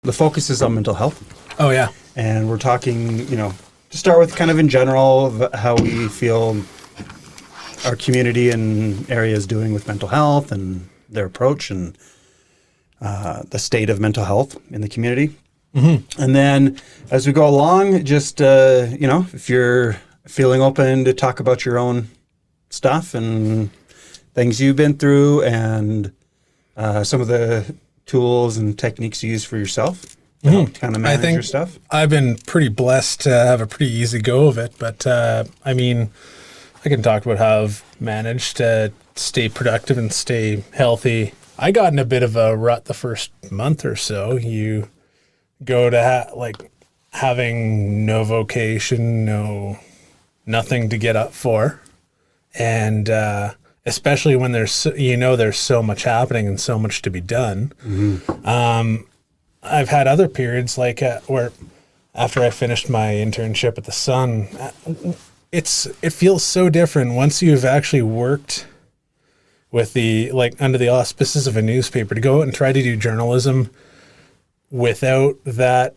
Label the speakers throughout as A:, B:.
A: The focus is on mental health.
B: Oh, yeah.
A: And we're talking, to start with kind of in general of how we feel our community and area is doing with mental health and their approach and the state of mental health in the community. Mm-hmm. And then as we go along, just, if you're feeling open to talk about your own stuff and things you've been through and some of the tools and techniques you use for yourself to help kind of manage your stuff.
B: I've been pretty blessed to have a pretty easy go of it, but I can talk about how I've managed to stay productive and stay healthy. I got in a bit of a rut the first month or so. You go to having no vocation, nothing to get up for, and especially when there's so much happening and so much to be done. Mm-hmm. I've had other periods where after I finished my internship at the Sun, it feels so different once you've actually worked with under the auspices of a newspaper to go out and try to do journalism without that.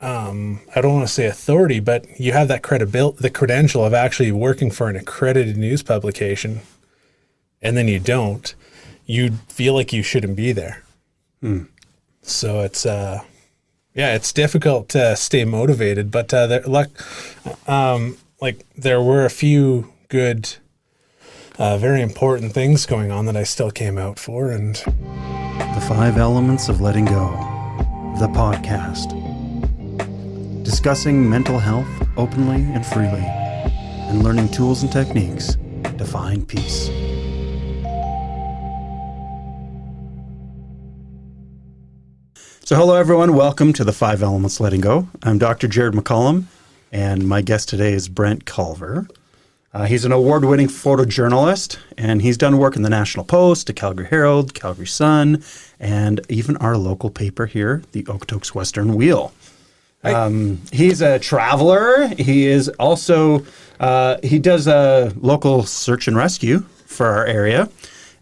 B: I don't want to say authority, but you have that the credential of actually working for an accredited news publication, and then you don't. You feel like you shouldn't be there. So it's it's difficult to stay motivated. But there were a few good, very important things going on that I still came out for. And
A: The 5 Elements of Letting Go, the podcast. Discussing mental health openly and freely, and learning tools and techniques to find peace. So hello everyone, welcome to the 5 Elements Letting Go. I'm Dr. Jared McCollum, and my guest today is Brent Calver. He's an award-winning photojournalist, and he's done work in the National Post, the Calgary Herald, Calgary Sun, and even our local paper here, the Okotoks Western Wheel. He's a traveler. He is also, he does a local search and rescue for our area.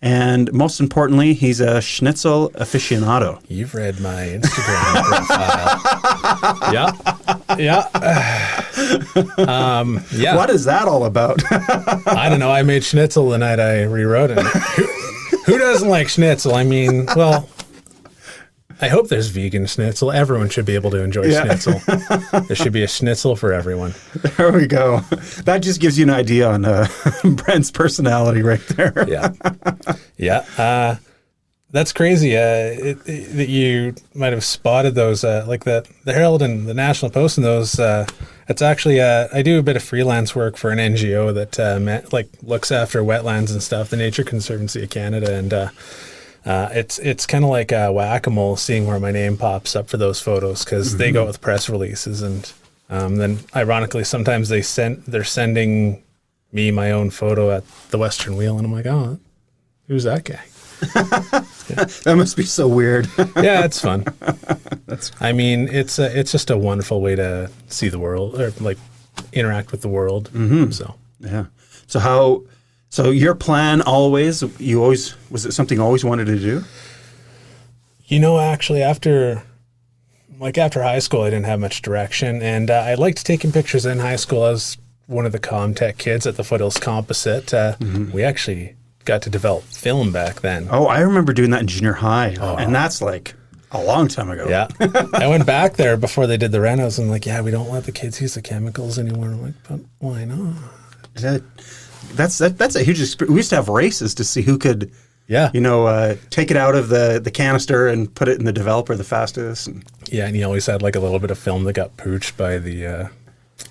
A: And most importantly, he's a schnitzel aficionado.
B: You've read my Instagram profile. Yeah.
A: What is that all about?
B: I don't know. I made schnitzel the night I rewrote it. Who doesn't like schnitzel? I hope there's vegan schnitzel. Everyone should be able to enjoy schnitzel. There should be a schnitzel for everyone.
A: There we go. That just gives you an idea on Brent's personality right there.
B: Yeah. That's crazy that you might have spotted those, the Herald and the National Post and those. It's actually, I do a bit of freelance work for an NGO that looks after wetlands and stuff, the Nature Conservancy of Canada, and it's kind of like whack-a-mole, seeing where my name pops up for those photos, because they go with press releases, and then ironically sometimes they're sending me my own photo at the Western Wheel, and I'm like, oh, who's that guy?
A: That must be so weird.
B: Yeah, it's fun. It's just a wonderful way to see the world, or interact with the world. Mm-hmm. So
A: yeah. So your plan was it something you always wanted to do?
B: Actually, after high school, I didn't have much direction, and I liked taking pictures in high school. I was one of the Comtech kids at the Foothills Composite. We actually got to develop film back then.
A: Oh, I remember doing that in junior high, and that's like a long time ago.
B: Yeah. I went back there before they did the renos, and we don't let the kids use the chemicals anymore. I'm like, but why not?
A: That's a huge experience. We used to have races to see who could, take it out of the canister and put it in the developer the fastest. And
B: you always had a little bit of film that got pooched by the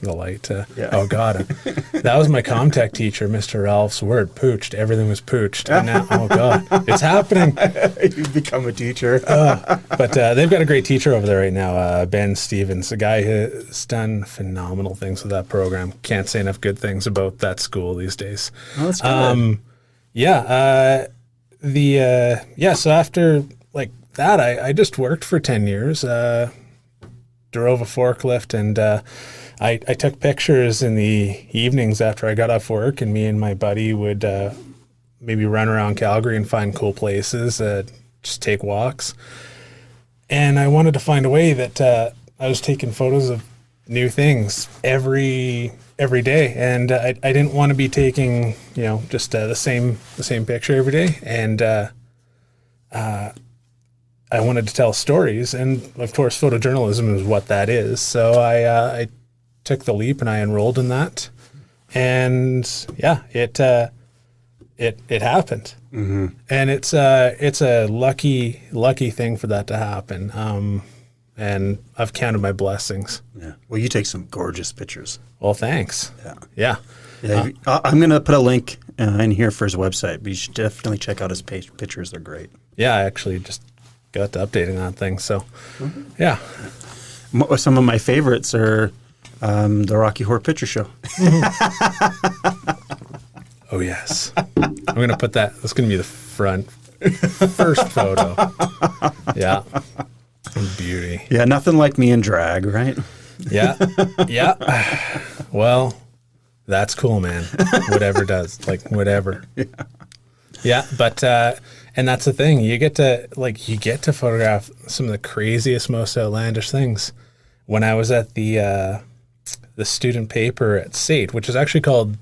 B: light. Oh God, that was my Comtech teacher, Mr. Ralph's word. Pooched. Everything was pooched. And now, oh God, it's happening.
A: You've become a teacher.
B: But they've got a great teacher over there right now, Ben Stevens, a guy who has done phenomenal things with that program. Can't say enough good things about that school these days.
A: Oh, that's good.
B: So after that, I just worked for 10 years, drove a forklift, and I took pictures in the evenings after I got off work, and me and my buddy would maybe run around Calgary and find cool places, just take walks. And I wanted to find a way that I was taking photos of new things every day, and I didn't want to be taking just the same picture every day, and I wanted to tell stories, and of course photojournalism is what that is. So I took the leap and I enrolled in that, and it happened. Mm-hmm. And it's a lucky thing for that to happen. And I've counted my blessings.
A: Yeah. Well, you take some gorgeous pictures.
B: Well, thanks. Yeah.
A: I'm going to put a link in here for his website, but you should definitely check out his pictures. They're great.
B: Yeah, I actually just got to updating on things. So, yeah.
A: Some of my favorites are the Rocky Horror Picture Show.
B: Oh, yes. I'm going to put that. That's going to be the first photo. Yeah. Beauty.
A: Yeah, nothing like me in drag, right?
B: Yeah. Well, that's cool, man. Whatever does. Like, whatever. Yeah, but and that's the thing. You get to photograph some of the craziest, most outlandish things. When I was at the student paper at SAIT, which is actually called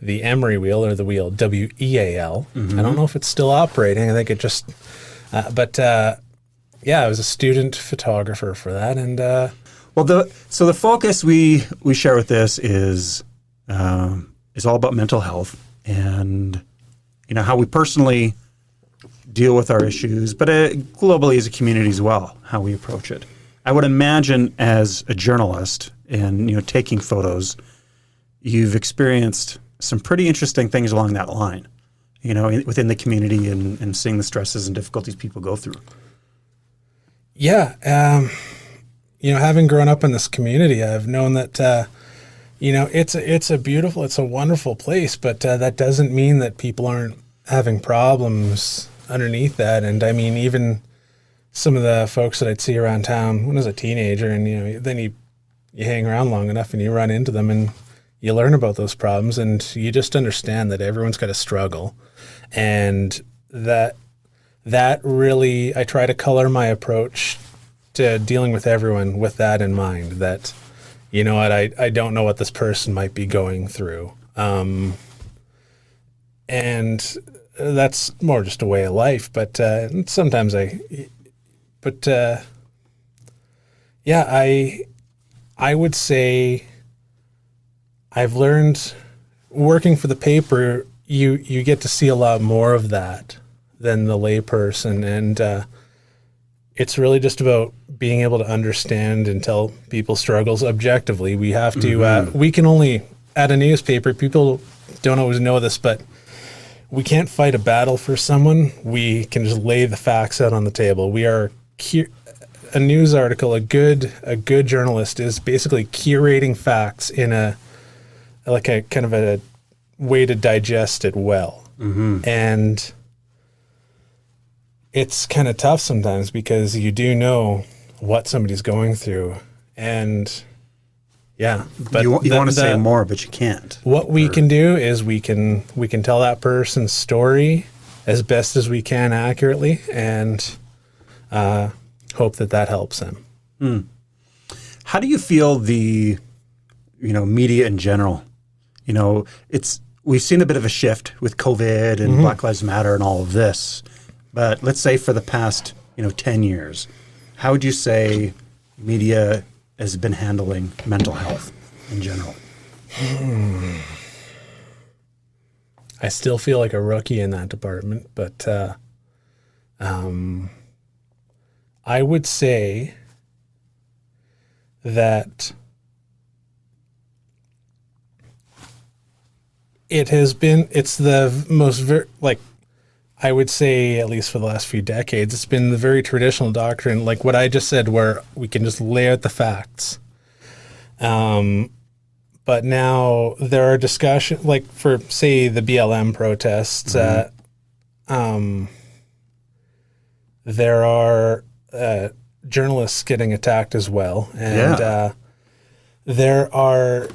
B: the Emery Wheel, or the Wheel, WEAL. Mm-hmm. I don't know if it's still operating. I think it just, I was a student photographer for that, and
A: so the focus we share with this is all about mental health and how we personally deal with our issues, but globally as a community as well, how we approach it. I would imagine as a journalist and taking photos, you've experienced some pretty interesting things along that line, within the community and seeing the stresses and difficulties people go through.
B: Yeah. Having grown up in this community, I've known that, it's a wonderful place, but that doesn't mean that people aren't having problems underneath that. And I mean, even some of the folks that I'd see around town when I was a teenager, and, then you hang around long enough and you run into them and you learn about those problems, and you just understand that everyone's got a struggle, and that really, I try to color my approach to dealing with everyone with that in mind, that, I don't know what this person might be going through. And that's more just a way of life, but sometimes I would say I've learned working for the paper, you get to see a lot more of that than the layperson, and it's really just about being able to understand and tell people's struggles objectively. We have to, we can only, at a newspaper, people don't always know this, but we can't fight a battle for someone. We can just lay the facts out on the table. We are a news article. A good journalist is basically curating facts in a kind of a way to digest it well. Mm-hmm. And it's kind of tough sometimes because you do know what somebody's going through, and but
A: you want to say more, but you can't.
B: What we can do is we can tell that person's story as best as we can accurately, and hope that helps them.
A: Mm. How do you feel the media in general? We've seen a bit of a shift with COVID and Black Lives Matter and all of this, but let's say for the past 10 years, how would you say media has been handling mental health in general?
B: I still feel like a rookie in that department, but I would say that it's the most, I would say, at least for the last few decades, it's been the very traditional doctrine, like what I just said, where we can just lay out the facts. But now there are discussions, like for, say, the BLM protests, there are journalists getting attacked as well. And there are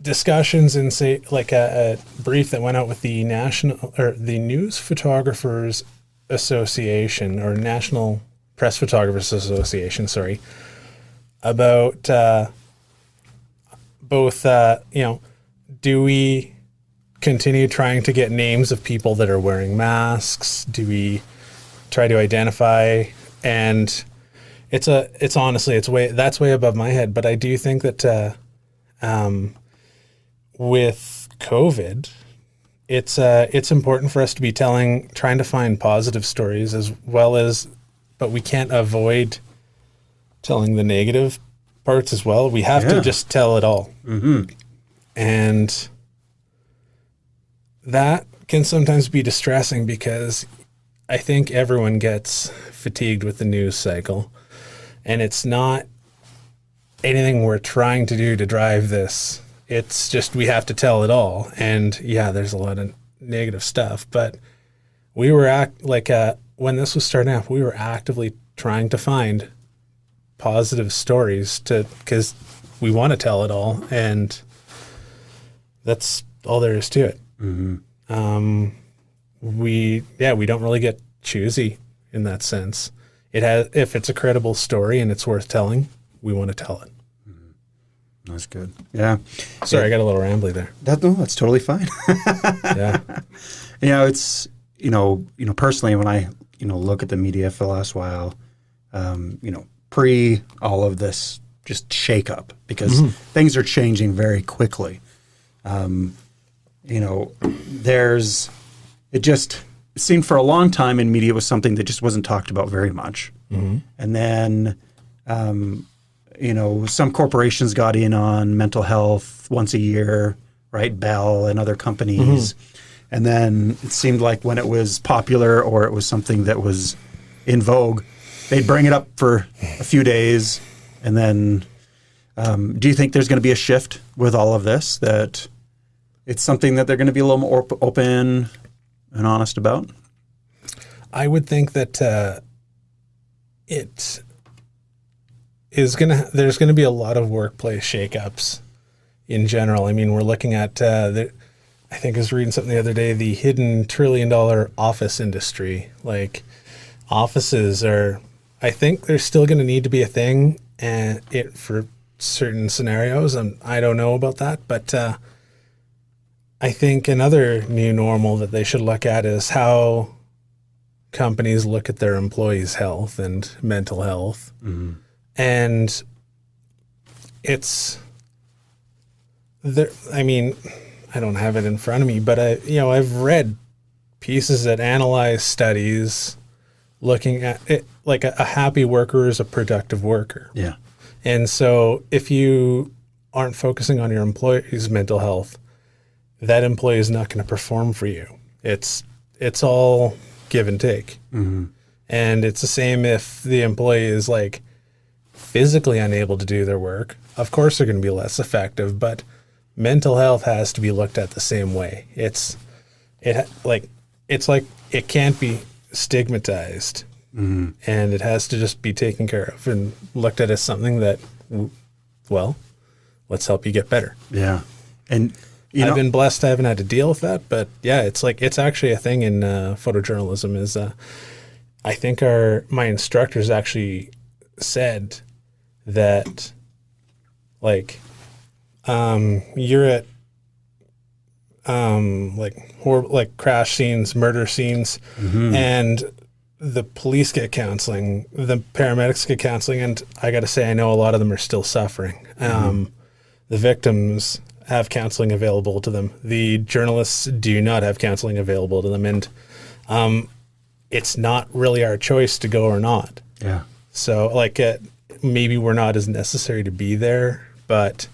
B: discussions in, say, like a brief that went out with the the News Photographers Association, or National Press Photographers Association, sorry, about both, do we continue trying to get names of people that are wearing masks? Do we try to identify? And it's honestly, that's way above my head. But I do think that with COVID, it's important for us to be trying to find positive stories as well as, but we can't avoid telling the negative parts as well. We have to just tell it all. Mm-hmm. And that can sometimes be distressing because I think everyone gets fatigued with the news cycle, and it's not anything we're trying to do to drive this. It's just we have to tell it all. And yeah, there's a lot of negative stuff, but we were when this was starting out, we were actively trying to find positive stories because we want to tell it all, and that's all there is to it. Mm-hmm. We don't really get choosy in that sense. If it's a credible story and it's worth telling, we want to tell it.
A: That's good. Yeah.
B: Sorry, I got a little rambly there.
A: That's totally fine.
B: Yeah.
A: It's personally, when I look at the media for the last while, pre all of this just shake up because things are changing very quickly. It seemed for a long time in media was something that just wasn't talked about very much. Mm-hmm. And then, some corporations got in on mental health once a year, right? Bell and other companies. Mm-hmm. And then it seemed like when it was popular or it was something that was in vogue, they'd bring it up for a few days. And then do you think there's going to be a shift with all of this, that it's something that they're going to be a little more open and honest about?
B: I would think that there's going to be a lot of workplace shakeups in general. I mean, we're looking at, I think I was reading something the other day, the hidden $1 trillion office industry. Like, offices I think there's still going to need to be a thing for certain scenarios. And I don't know about that, but I think another new normal that they should look at is how companies look at their employees' health and mental health. Mm-hmm. And it's there. I mean, I don't have it in front of me, but I've read pieces that analyze studies looking at it, like a happy worker is a productive worker. Yeah. And so if you aren't focusing on your employee's mental health, that employee is not going to perform for you. It's all give and take. Mm-hmm. And it's the same if the employee is like physically unable to do their work. Of course, they're going to be less effective, but mental health has to be looked at the same way. It's like it can't be stigmatized, and it has to just be taken care of and looked at as something that, well, let's help you get better.
A: Yeah, and
B: I've been blessed. I haven't had to deal with that, but yeah, it's actually a thing in photojournalism. Is I think my instructors actually said that, like, you're at like crash scenes, murder scenes, and the police get counseling, the paramedics get counseling, and I got to say, I know a lot of them are still suffering. The victims have counseling available to them. The journalists do not have counseling available to them, and it's not really our choice to go or not. Yeah. So, maybe we're not as necessary to be there, but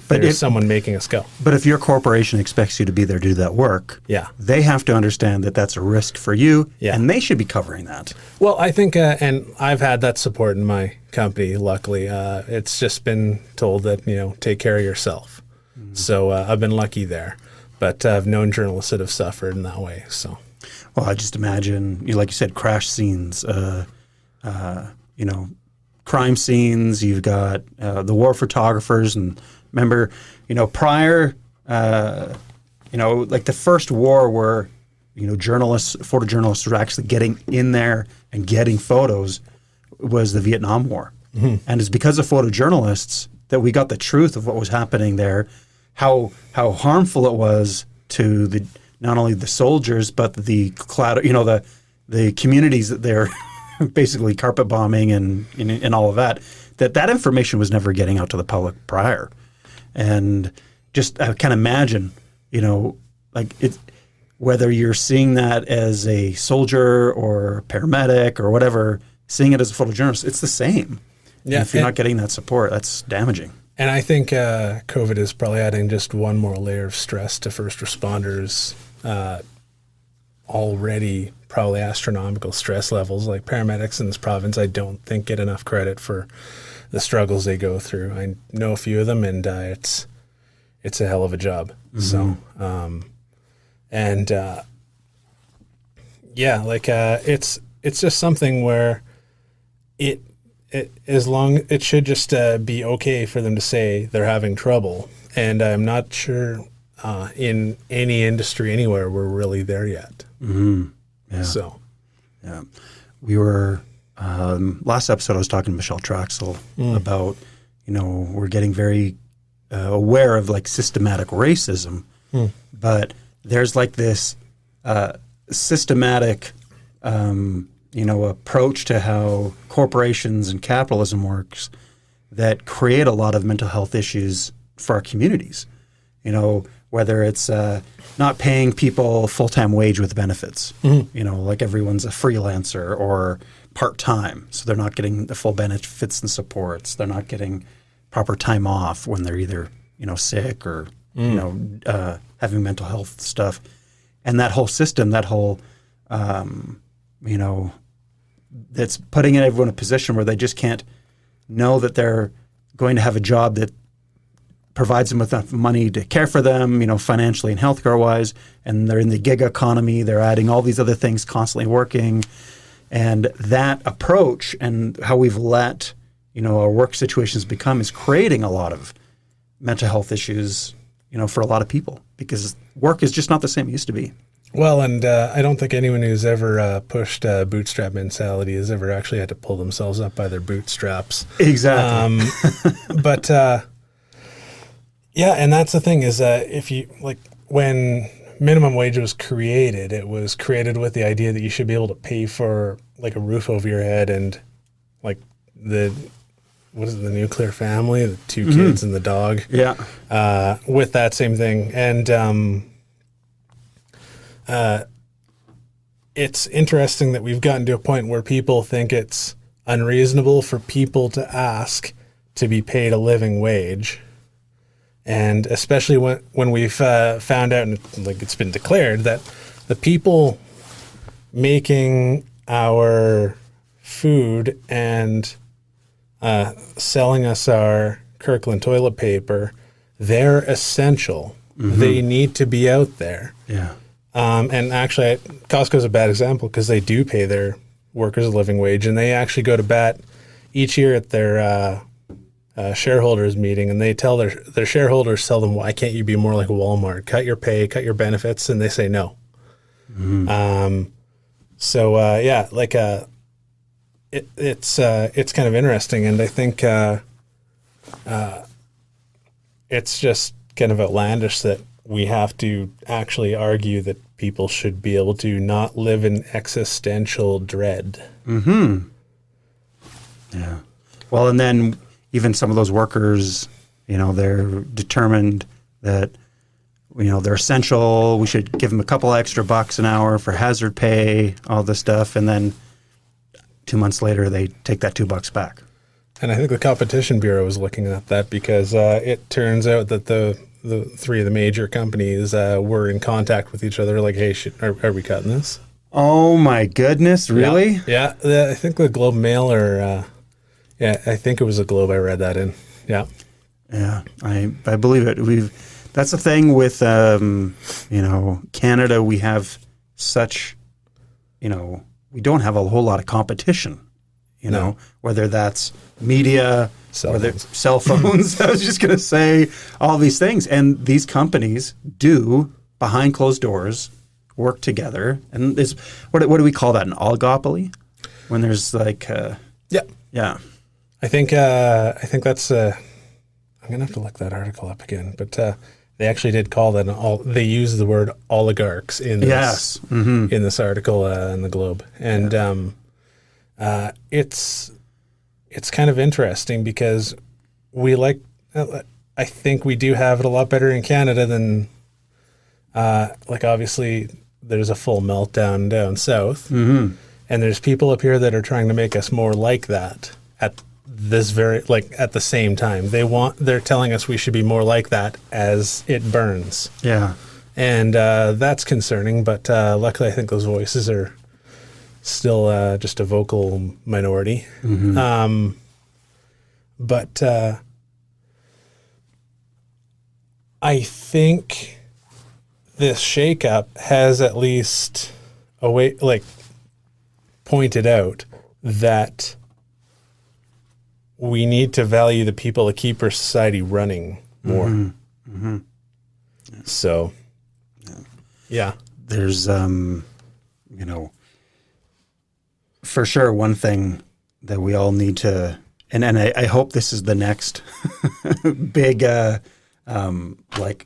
B: there's someone making us go.
A: But if your corporation expects you to be there to do that work, they have to understand that that's a risk for you, and they should be covering that.
B: Well, I think, and I've had that support in my company, luckily. It's just been told that, take care of yourself. Mm-hmm. So I've been lucky there. But I've known journalists that have suffered in that way. So,
A: well, I just imagine, like you said, crash scenes, crime scenes. You've got the war photographers, and remember, prior, like the first war where, photojournalists were actually getting in there and getting photos was the Vietnam War. And it's because of photojournalists that we got the truth of what was happening there, how harmful it was to the not only the soldiers but the communities that they're basically carpet bombing and all of that. That information was never getting out to the public prior. And just I can imagine, like whether you're seeing that as a soldier or a paramedic or whatever, seeing it as a photojournalist, it's the same. Yeah, and if you're not getting that support, that's damaging.
B: And I think COVID is probably adding just one more layer of stress to first responders. Already probably astronomical stress levels. Like paramedics in this province, I don't think get enough credit for the struggles they go through. I know a few of them, and it's a hell of a job. Mm-hmm. So, it's just something where it should just be okay for them to say they're having trouble. And I'm not sure in any industry anywhere we're really there yet.
A: Mm-hmm. Yeah.
B: So,
A: yeah, we were last episode. I was talking to Michelle Traxel about we're getting very aware of like systematic racism, but there's like this systematic approach to how corporations and capitalism works that create a lot of mental health issues for our communities. Whether it's not paying people full-time wage with benefits, like everyone's a freelancer or part-time, so they're not getting the full benefits and supports. They're not getting proper time off when they're either, sick or, having mental health stuff. And that whole system, that's putting everyone in a position where they just can't know that they're going to have a job that provides them with enough money to care for them, financially and healthcare-wise, and they're in the gig economy. They're adding all these other things, constantly working. And that approach and how we've let, our work situations become is creating a lot of mental health issues, for a lot of people because work is just not the same it used to be.
B: Well, and I don't think anyone who's ever pushed bootstrap mentality has ever actually had to pull themselves up by their bootstraps.
A: Exactly.
B: Yeah, and that's the thing is if you when minimum wage was created, it was created with the idea that you should be able to pay for like a roof over your head and like the nuclear family, the two kids and the dog.
A: Yeah.
B: With that same thing. And it's interesting that we've gotten to a point where people think it's unreasonable for people to ask to be paid a living wage. And especially when we've found out, and it's been declared, that the people making our food and selling us our Kirkland toilet paper, they're essential. Mm-hmm. They need to be out there.
A: Yeah.
B: And actually, Costco's a bad example because they do pay their workers a living wage, and they actually go to bat each year at their shareholders meeting, and they tell their shareholders, tell them, why can't you be more like a Walmart? Cut your pay, cut your benefits, and they say no. Mm-hmm. It's kind of interesting, and I think it's just kind of outlandish that we have to actually argue that people should be able to not live in existential dread.
A: Mm-hmm. Yeah. Well, and then even some of those workers, they're determined that, they're essential. We should give them a couple extra bucks an hour for hazard pay, all this stuff. And then 2 months later, they take that $2 back.
B: And I think the Competition Bureau was looking at that because it turns out that the three of the major companies were in contact with each other. Like, hey, are we cutting this?
A: Oh my goodness! Really?
B: Yeah. I think the Globe and Mail I think it was a Globe. I read that in. Yeah. Yeah,
A: I believe it. That's the thing with Canada. We have such, we don't have a whole lot of competition. Whether that's media, cell phones. I was just going to say all these things. And these companies do, behind closed doors, work together. And what do we call that? An oligopoly? when there's like,
B: Yeah.
A: yeah.
B: I think that's, I'm going to have to look that article up again, but they actually did call that they use the word oligarchs in this,
A: Yes. Mm-hmm.
B: in this article in the Globe. And it's kind of interesting because I think we do have it a lot better in Canada than, obviously there's a full meltdown down south.
A: Mm-hmm.
B: And there's people up here that are trying to make us more like that at this at the same time. They're telling us we should be more like that as it burns.
A: Yeah.
B: And that's concerning, but luckily I think those voices are still just a vocal minority.
A: Mm-hmm.
B: But I think this shakeup has at least pointed out that we need to value the people that keep our society running more.
A: Mm-hmm. Mm-hmm.
B: Yeah. So, yeah.
A: There's, for sure one thing that we all need to, and I hope this is the next big,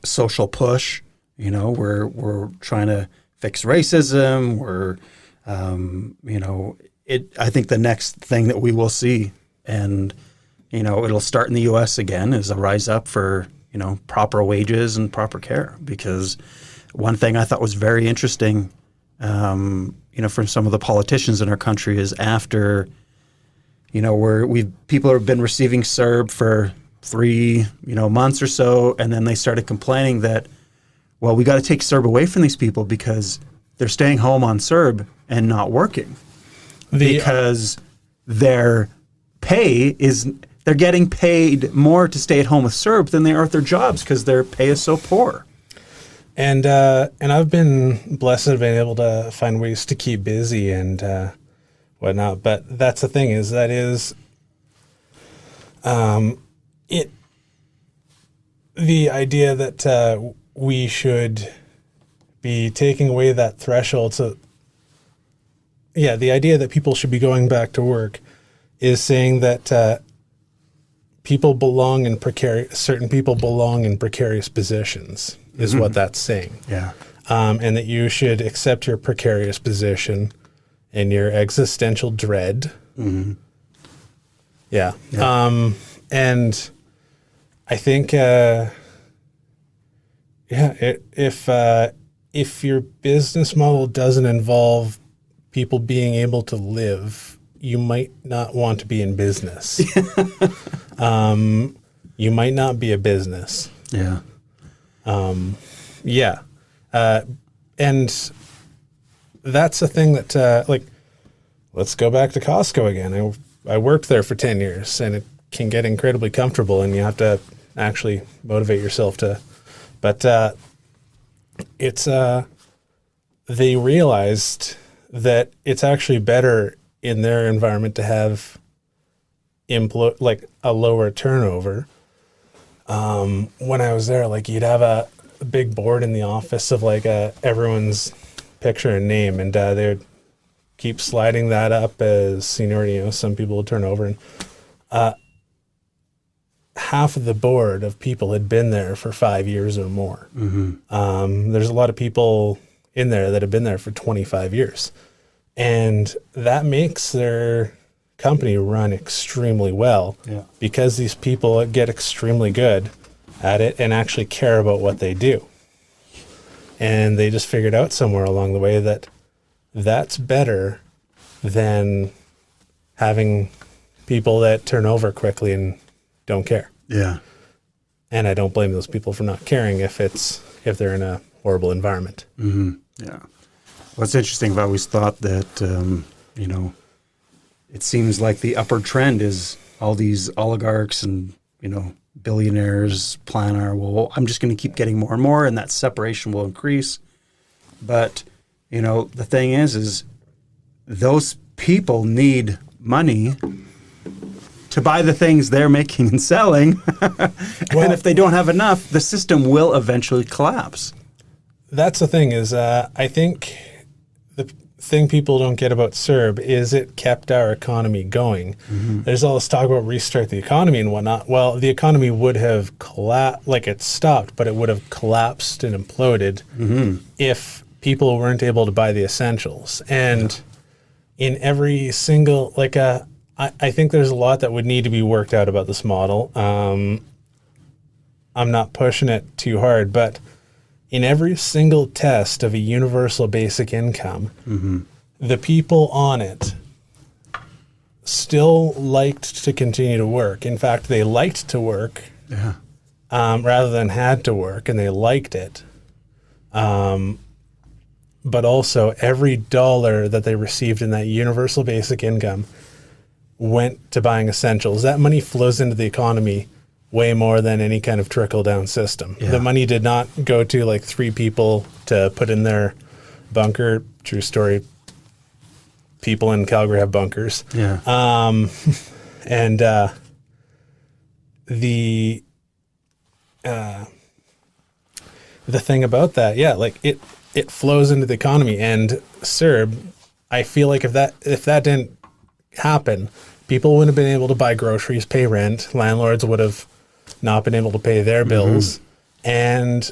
A: social push, we're trying to fix racism. I think the next thing that we will see, and, it'll start in the U.S. again, is a rise up for, proper wages and proper care. Because one thing I thought was very interesting, from some of the politicians in our country is after, people have been receiving CERB for 3, months or so, and then they started complaining that, well, we got to take CERB away from these people because they're staying home on CERB and not working because their pay they're getting paid more to stay at home with CERB than they are at their jobs because their pay is so poor.
B: And I've been blessed to have been able to find ways to keep busy and whatnot. But that's the thing the idea that we should be taking away that threshold. So, yeah, the idea that people should be going back to work is saying that certain people belong in precarious positions is what that's saying.
A: Yeah.
B: And that you should accept your precarious position and your existential dread. Mm-hmm. Yeah. And I think, if your business model doesn't involve people being able to live, you might not want to be in business. You might not be a business.
A: Yeah.
B: Yeah. And that's the thing that, let's go back to Costco again. I worked there for 10 years and it can get incredibly comfortable and you have to actually motivate yourself to, but, they realized that it's actually better in their environment to have a lower turnover. When I was there, you'd have a big board in the office of everyone's picture and name, and they would keep sliding that up as seniority. Some people would turn over, and half of the board of people had been there for 5 years or more. Mm-hmm. There's a lot of people in there that have been there for 25 years. And that makes their company run extremely well because these people get extremely good at it and actually care about what they do. And they just figured out somewhere along the way that that's better than having people that turn over quickly and don't care.
A: Yeah.
B: And I don't blame those people for not caring if they're in a horrible environment.
A: Mm-hmm. Yeah. What's interesting, I've always thought that, it seems like the upward trend is all these oligarchs and, billionaires plan I'm just going to keep getting more and more, and that separation will increase. But, the thing is those people need money to buy the things they're making and selling. And if they don't have enough, the system will eventually collapse.
B: That's the thing I think thing people don't get about CERB is it kept our economy going. There's all this talk about restart the economy and whatnot. Well, the economy would have collapsed, like it stopped, but it would have collapsed and imploded if people weren't able to buy the essentials. And in every single, like, I think there's a lot that would need to be worked out about this model. I'm not pushing it too hard, but in every single test of a universal basic income, the people on it still liked to continue to work. In fact, they liked to work rather than had to work, and they liked it. But also, every dollar that they received in that universal basic income went to buying essentials. That money flows into the economy way more than any kind of trickle-down system. The money did not go to like 3 people to put in their bunker. True story. People in Calgary have bunkers. And the thing about that, like it flows into the economy. And CERB, I feel like if that didn't happen, people wouldn't have been able to buy groceries, pay rent. Landlords would have not been able to pay their bills, and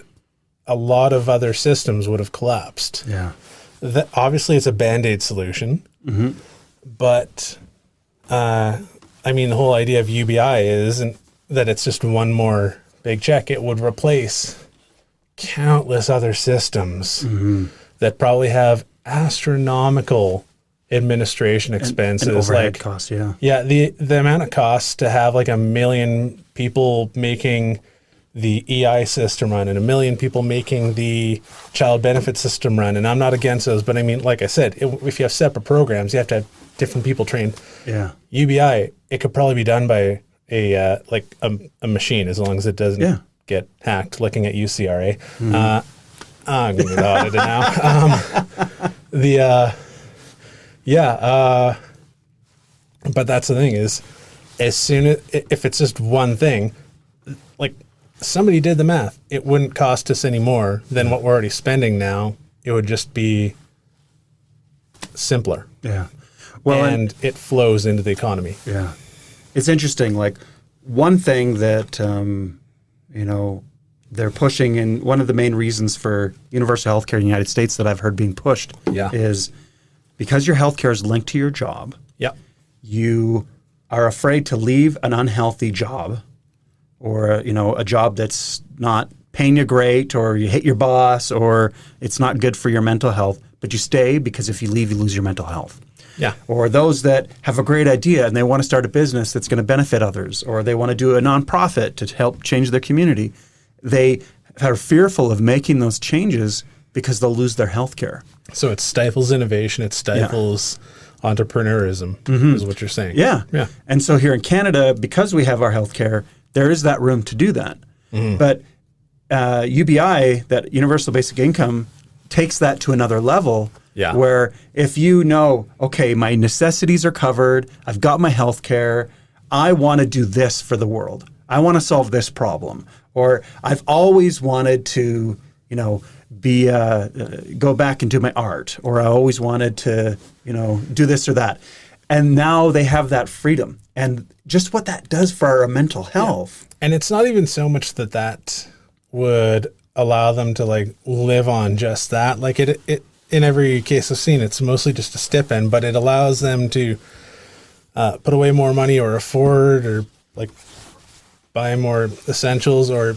B: a lot of other systems would have collapsed. Obviously, it's a Band-Aid solution, but I mean, the whole idea of UBI isn't that it's just one more big check. It would replace countless other systems that probably have astronomical administration expenses,
A: and overhead
B: like
A: costs.
B: The amount of costs to have like 1 million people making the EI system run and 1 million people making the child benefit system run. And I'm not against those, but I mean, like I said, if you have separate programs, you have to have different people trained. UBI, it could probably be done by a machine, as long as it doesn't get hacked. Looking at UCRA, I'm going to get audited now. But that's the thing is, as soon as, if it's just one thing, like somebody did the math, it wouldn't cost us any more than what we're already spending now. It would just be simpler.
A: Well,
B: and it flows into the economy.
A: It's interesting. Like one thing that, they're pushing, and one of the main reasons for universal healthcare in the United States that I've heard being pushed is because your healthcare is linked to your job. You are afraid to leave an unhealthy job, or a job that's not paying you great, or you hate your boss, or it's not good for your mental health, but you stay because if you leave, you lose your mental health. Or those that have a great idea and they want to start a business that's going to benefit others, or they want to do a nonprofit to help change their community. They are fearful of making those changes because they'll lose their health care.
B: So it stifles innovation. It stifles entrepreneurism, is what you're saying.
A: And so here in Canada, because we have our health care, there is that room to do that. But UBI, that universal basic income, takes that to another level. Where if okay, my necessities are covered, I've got my health care, I want to do this for the world. I want to solve this problem. Or I've always wanted to, go back and do my art, or I always wanted to, do this or that. And now they have that freedom. And just what that does for our mental health.
B: And it's not even so much that would allow them to like live on just that. Like it in every case I've seen, it's mostly just a stipend, but it allows them to put away more money, or afford, or like buy more essentials, or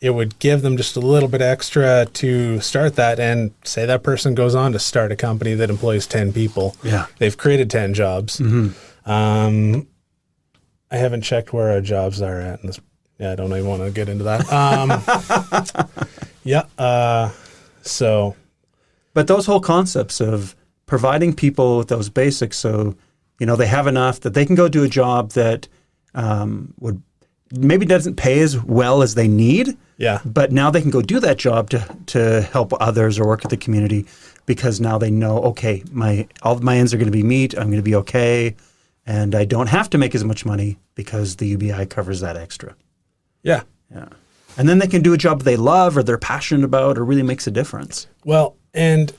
B: it would give them just a little bit extra to start that. And say that person goes on to start a company that employs 10 people. They've created 10 jobs. I haven't checked where our jobs are at in this. I don't even want to get into that.
A: But those whole concepts of providing people with those basics, so they have enough that they can go do a job that would maybe doesn't pay as well as they need. But now they can go do that job to help others or work with the community, because now they know, okay, all of my ends are going to be met. I'm going to be okay, and I don't have to make as much money because the UBI covers that extra. And then they can do a job they love or they're passionate about or really makes a difference.
B: Well, and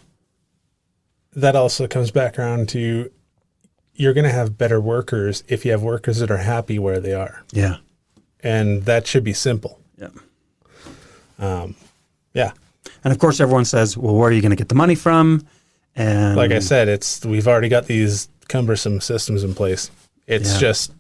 B: that also comes back around to you're going to have better workers if you have workers that are happy where they are.
A: Yeah.
B: And that should be simple.
A: Yeah.
B: Yeah.
A: And of course, everyone says, well, where are you going to get the money from? And
B: Like I said, we've already got these cumbersome systems in place. It's just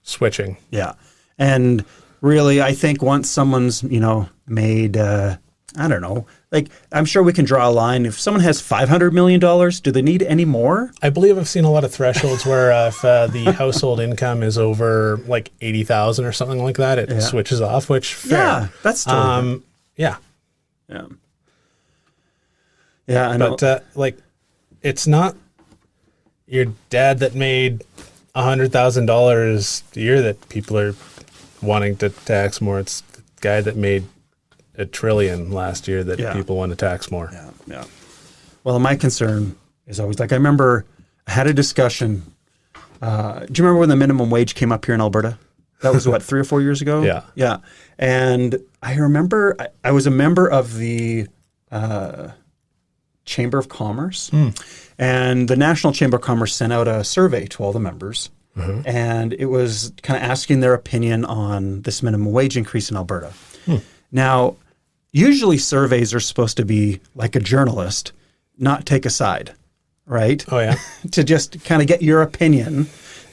B: switching.
A: Yeah. And really, I think once someone's, made, I don't know, like I'm sure we can draw a line. If someone has $500 million, do they need any more?
B: I believe I've seen a lot of thresholds where if the household income is over like 80,000 or something like that, it switches off, which fair.
A: Yeah, that's totally fair.
B: Yeah.
A: Yeah. Yeah, I know.
B: But it's not your dad that made $100,000 a year that people are wanting to tax more. It's the guy that made $1 trillion last year that people want to tax more.
A: Yeah, yeah. Well, my concern is always like I remember I had a discussion. Do you remember when the minimum wage came up here in Alberta? That was what, 3 or 4 years ago?
B: Yeah.
A: Yeah. And I remember I was a member of the Chamber of Commerce, and the National Chamber of Commerce sent out a survey to all the members, and it was kind of asking their opinion on this minimum wage increase in Alberta. Now, usually surveys are supposed to be like a journalist, not take a side, right?
B: Oh, yeah.
A: To just kind of get your opinion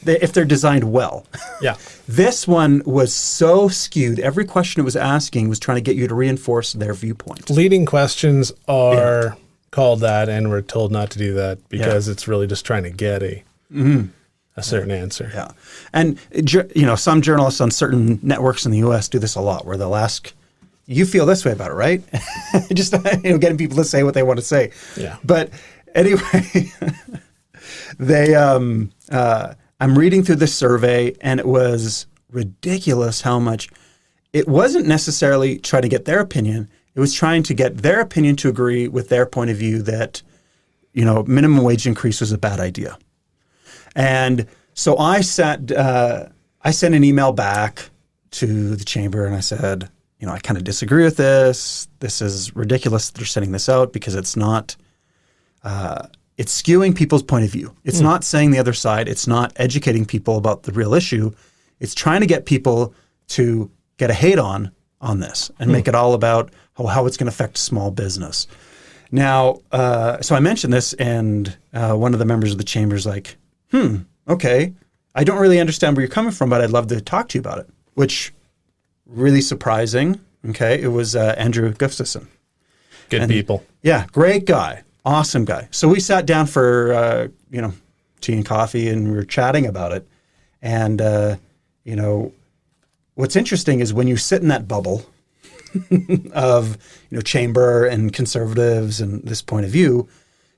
A: if they're designed well.
B: Yeah.
A: This one was so skewed. Every question it was asking was trying to get you to reinforce their viewpoint.
B: Leading questions are called that, and we're told not to do that because it's really just trying to get a certain answer.
A: Yeah. And, some journalists on certain networks in the U.S. do this a lot where they'll ask, you feel this way about it, right? Just getting people to say what they want to say.
B: Yeah.
A: But anyway, I'm reading through this survey, and it was ridiculous how much it wasn't necessarily trying to get their opinion. It was trying to get their opinion to agree with their point of view that, minimum wage increase was a bad idea. And so I sent an email back to the chamber, and I said, I kind of disagree with this. This is ridiculous that they're sending this out because it's not, it's skewing people's point of view. It's not saying the other side. It's not educating people about the real issue. It's trying to get people to get a hate on this and make it all about how it's going to affect small business. Now, so I mentioned this, and one of the members of the chamber is like, okay, I don't really understand where you're coming from, but I'd love to talk to you about it, which really surprising. Okay, it was Andrew Gustafson.
B: Good people. Yeah,
A: great guy. Awesome guy. So we sat down for, tea and coffee, and we were chatting about it. And, what's interesting is when you sit in that bubble of, chamber and conservatives and this point of view,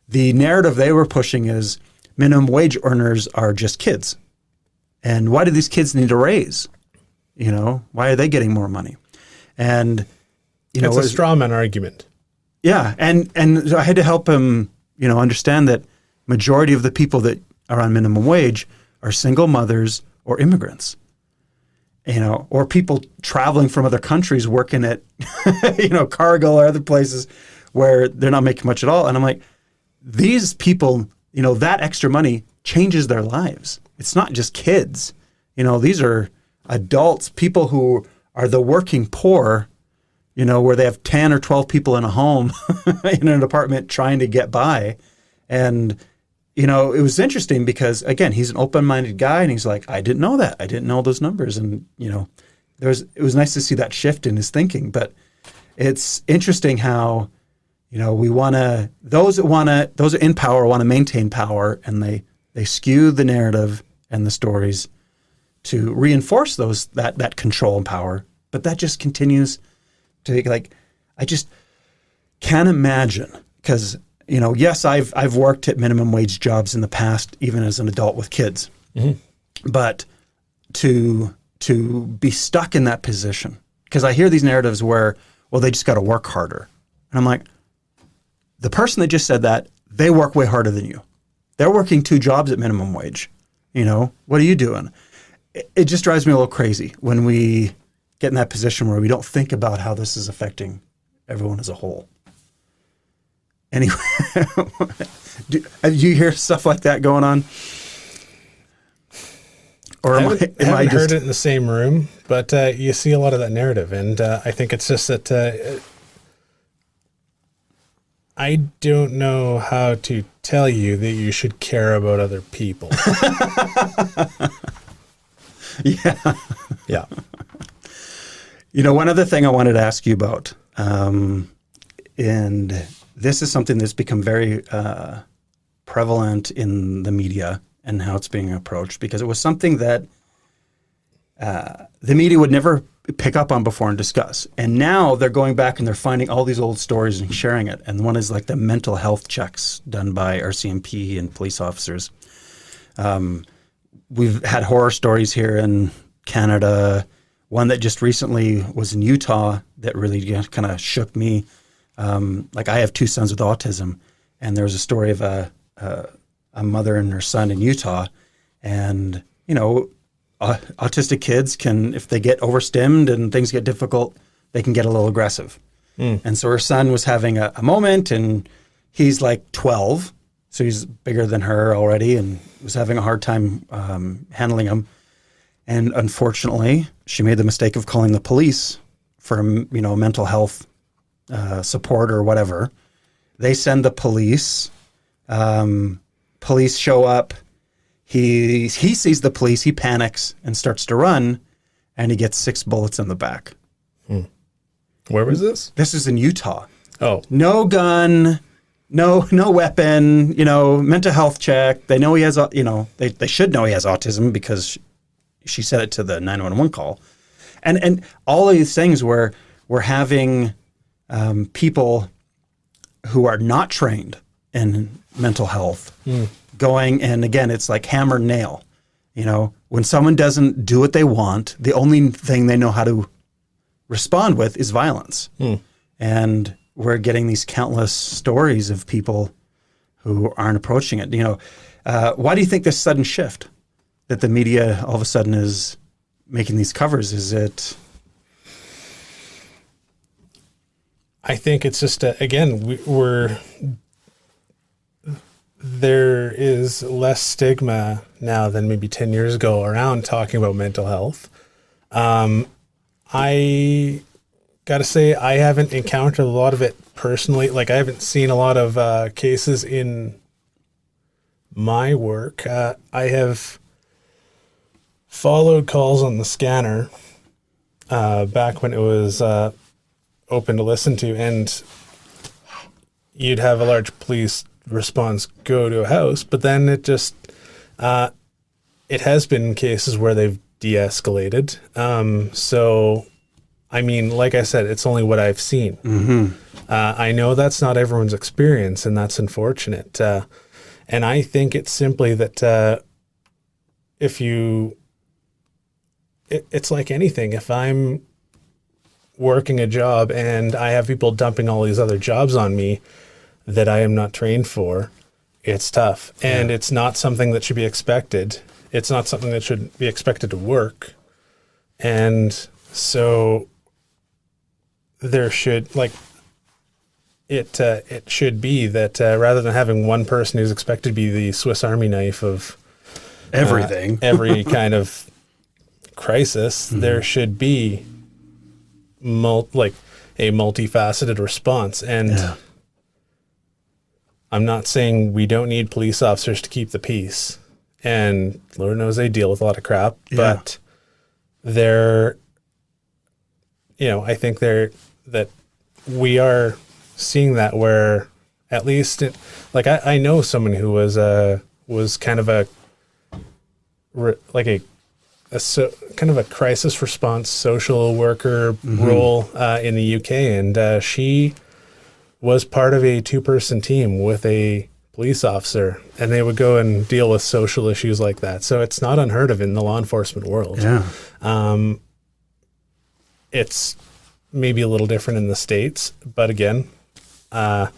A: the narrative they were pushing is minimum wage earners are just kids. And why do these kids need a raise? Why are they getting more money? And,
B: it's a straw man argument.
A: Yeah. And I had to help him, understand that majority of the people that are on minimum wage are single mothers or immigrants, or people traveling from other countries working at, Cargill or other places where they're not making much at all. And I'm like, these people, that extra money changes their lives. It's not just kids. These are adults, people who are the working poor, where they have 10 or 12 people in a home in an apartment trying to get by. And, it was interesting because, again, he's an open-minded guy, and he's like, I didn't know that. I didn't know those numbers. And, it was nice to see that shift in his thinking. But it's interesting how, we want to, those are in power want to maintain power, and they skew the narrative and the stories to reinforce that control and power. But that just continues to, I just can't imagine, because, yes, I've worked at minimum wage jobs in the past, even as an adult with kids, but to be stuck in that position, because I hear these narratives where, well, they just got to work harder. And I'm like, the person that just said that, they work way harder than you. They're working 2 jobs at minimum wage. What are you doing? It just drives me a little crazy when we get in that position where we don't think about how this is affecting everyone as a whole. Anyway, do you hear stuff like that going on? Or
B: I haven't heard it in the same room, but you see a lot of that narrative, and I think it's just that I don't know how to tell you that you should care about other people.
A: Yeah.
B: Yeah.
A: One other thing I wanted to ask you about, and this is something that's become very prevalent in the media and how it's being approached, because it was something that the media would never pick up on before and discuss. And now they're going back and they're finding all these old stories and sharing it. And one is like the mental health checks done by RCMP and police officers. We've had horror stories here in Canada. One that just recently was in Utah that really kind of shook me. Like, I have 2 sons with autism, and there was a story of a mother and her son in Utah, and autistic kids can, if they get overstimmed and things get difficult, they can get a little aggressive. And so her son was having a moment, and he's like 12, so he's bigger than her already, and was having a hard time handling him. And unfortunately, she made the mistake of calling the police for mental health support or whatever. They send the police. Police show up. He sees the police. He panics and starts to run, and he gets 6 bullets in the back.
B: Where was this?
A: This is in Utah.
B: Oh,
A: No gun, no weapon. Mental health check. They know he has. They should know he has autism because she said it to the 911 call, and all of these things where we're having people who are not trained in mental health going, and again, it's like hammer and nail. When someone doesn't do what they want, the only thing they know how to respond with is violence. And we're getting these countless stories of people who aren't approaching it. Why do you think this sudden shift that the media all of a sudden is making these covers? Is it?
B: I think it's just, again, there is less stigma now than maybe 10 years ago around talking about mental health. I got to say, I haven't encountered a lot of it personally. Like, I haven't seen a lot of cases in my work. I have followed calls on the scanner back when it was open to listen to, and you'd have a large police response go to a house, but then it just it has been cases where they've de-escalated. So I mean, like I said, it's only what I've seen. I know that's not everyone's experience, and that's unfortunate. And I think it's simply that it's like anything. If I'm working a job and I have people dumping all these other jobs on me that I am not trained for, it's tough. And it's not something that should be expected. It's not something that should be expected to work. And so there should, it should be that rather than having one person who's expected to be the Swiss Army knife of
A: everything,
B: every kind of crisis, there should be a multifaceted response. And I'm not saying we don't need police officers to keep the peace, and Lord knows they deal with a lot of crap, but I think that we are seeing that where at least I know someone who was kind of a kind of a crisis response social worker role in the UK, and she was part of a 2-person team with a police officer, and they would go and deal with social issues like that. So it's not unheard of in the law enforcement world. It's maybe a little different in the States, but again, a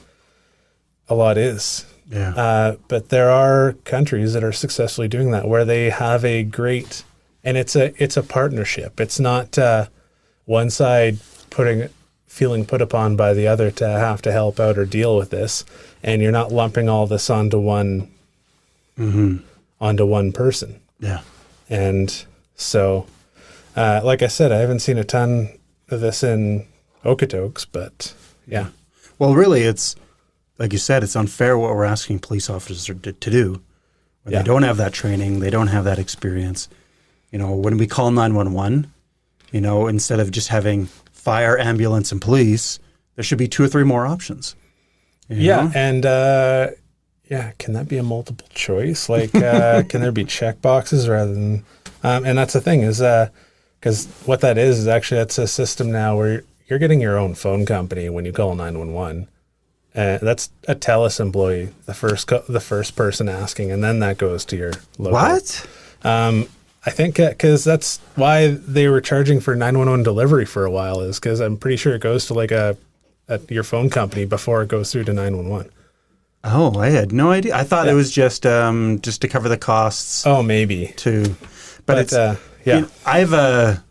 B: lot is. But there are countries that are successfully doing that, where they have a great, and it's a partnership. It's not one side feeling put upon by the other to have to help out or deal with this, and you're not lumping all this onto one person.
A: Yeah.
B: And so, like I said, I haven't seen a ton of this in Okotoks, but yeah.
A: Well, really, it's like you said, it's unfair what we're asking police officers to do. When they don't have that training, they don't have that experience. You know, when we call 911, you know, instead of just having fire, ambulance, and police, there should be 2 or 3 more options. You know?
B: And can that be a multiple choice? Like, can there be check boxes rather than? And that's the thing is, because what that is actually that's a system now where you're getting your own phone company when you call 911. That's a TELUS employee, the first person asking, and then that goes to your local.
A: What?
B: I think because that's why they were charging for 911 delivery for a while, is because I'm pretty sure it goes to like your phone company before it goes through to 911.
A: Oh, I had no idea. I thought it was just to cover the costs.
B: Oh, maybe.
A: But it's You know, I have a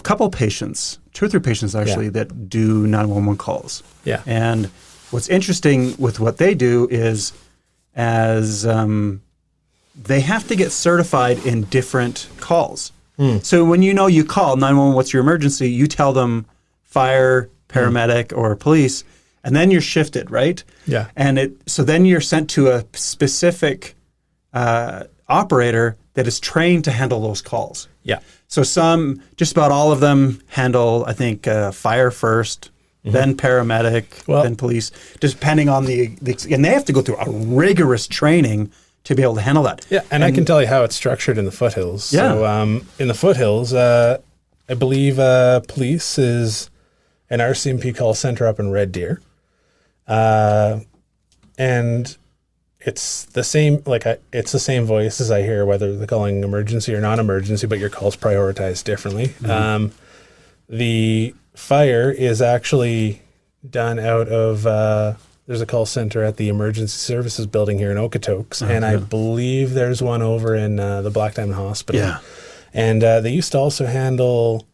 A: couple patients, 2 or 3 patients actually, that do 911 calls.
B: Yeah.
A: And what's interesting with what they do is they have to get certified in different calls. So when you call 911, what's your emergency? You tell them fire, paramedic, or police, and then you're shifted, right?
B: Yeah.
A: And so then you're sent to a specific operator that is trained to handle those calls.
B: Yeah.
A: So just about all of them handle, I think, fire first, then paramedic, then police, depending on and they have to go through a rigorous training to be able to handle that.
B: Yeah, and I can tell you how it's structured in the foothills.
A: Yeah.
B: So in the foothills, I believe police is an RCMP call center up in Red Deer. And it's the same, it's the same voices I hear, whether they're calling emergency or non-emergency, but your call's prioritized differently. The fire is actually done out of, there's a call center at the Emergency Services building here in Okotoks, and I believe there's one over in the Black Diamond Hospital.
A: Yeah.
B: And they used to also handle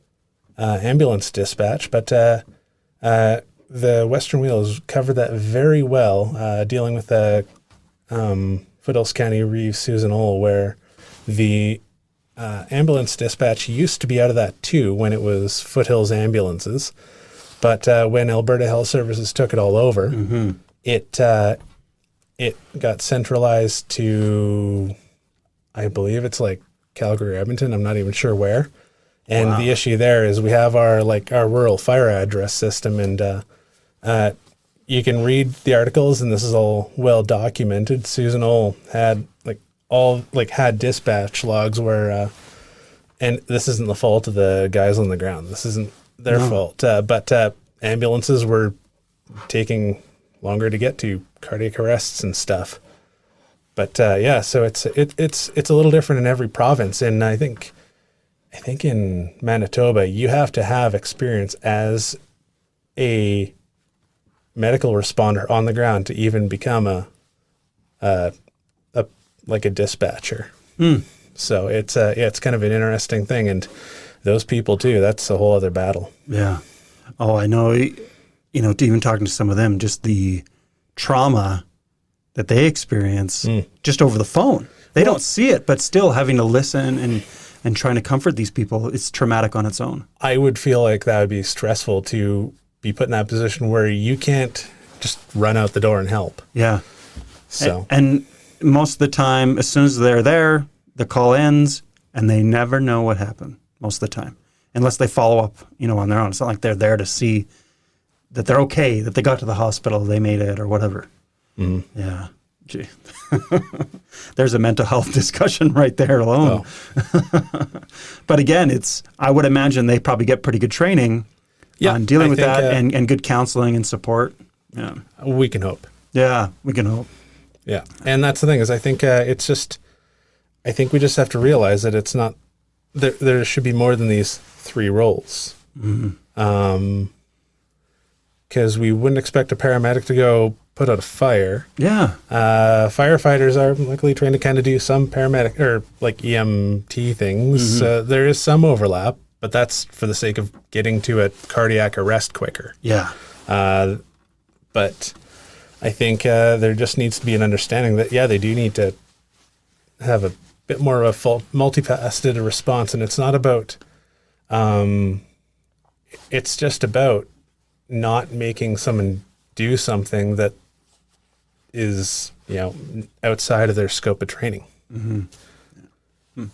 B: ambulance dispatch, but the Western Wheels covered that very well, dealing with the Foothills County Reeve Susan Ole, where the ambulance dispatch used to be out of that too when it was Foothills Ambulances. But when Alberta Health Services took it all over, it got centralized to, I believe it's like Calgary, Edmonton. I'm not even sure where. And the issue there is we have our rural fire address system, and you can read the articles, and this is all well documented. Susan Ole had had dispatch logs where, and this isn't the fault of the guys on the ground. This isn't their fault. But ambulances were taking longer to get to, cardiac arrests and stuff. But so it's a little different in every province, and I think in Manitoba you have to have experience as a medical responder on the ground to even become a dispatcher. So it's kind of an interesting thing, and those people too, that's a whole other battle.
A: Yeah. Oh, I know, even talking to some of them, just the trauma that they experience just over the phone. They don't see it, but still having to listen and trying to comfort these people, it's traumatic on its own.
B: I would feel like that would be stressful to be put in that position where you can't just run out the door and help.
A: Yeah.
B: So
A: and most of the time, as soon as they're there, the call ends and they never know what happened most of the time, unless they follow up, on their own. It's not like they're there to see that they're okay, that they got to the hospital, they made it or whatever. Yeah. Gee. There's a mental health discussion right there alone. Oh. But again, I would imagine they probably get pretty good training on dealing with that and good counseling and support. Yeah.
B: We can hope.
A: Yeah, we can hope.
B: Yeah. And that's the thing is I think I think we just have to realize that it's not, there should be more than these 3 roles. Because we wouldn't expect a paramedic to go put out a fire.
A: Yeah.
B: Firefighters are likely trained to kind of do some paramedic or like EMT things. There is some overlap, but that's for the sake of getting to a cardiac arrest quicker.
A: Yeah.
B: But I think there just needs to be an understanding that, they do need to have a bit more of a full, multifaceted response. And it's not about, it's just about not making someone do something that is, outside of their scope of training.
A: Mm-hmm. Yeah.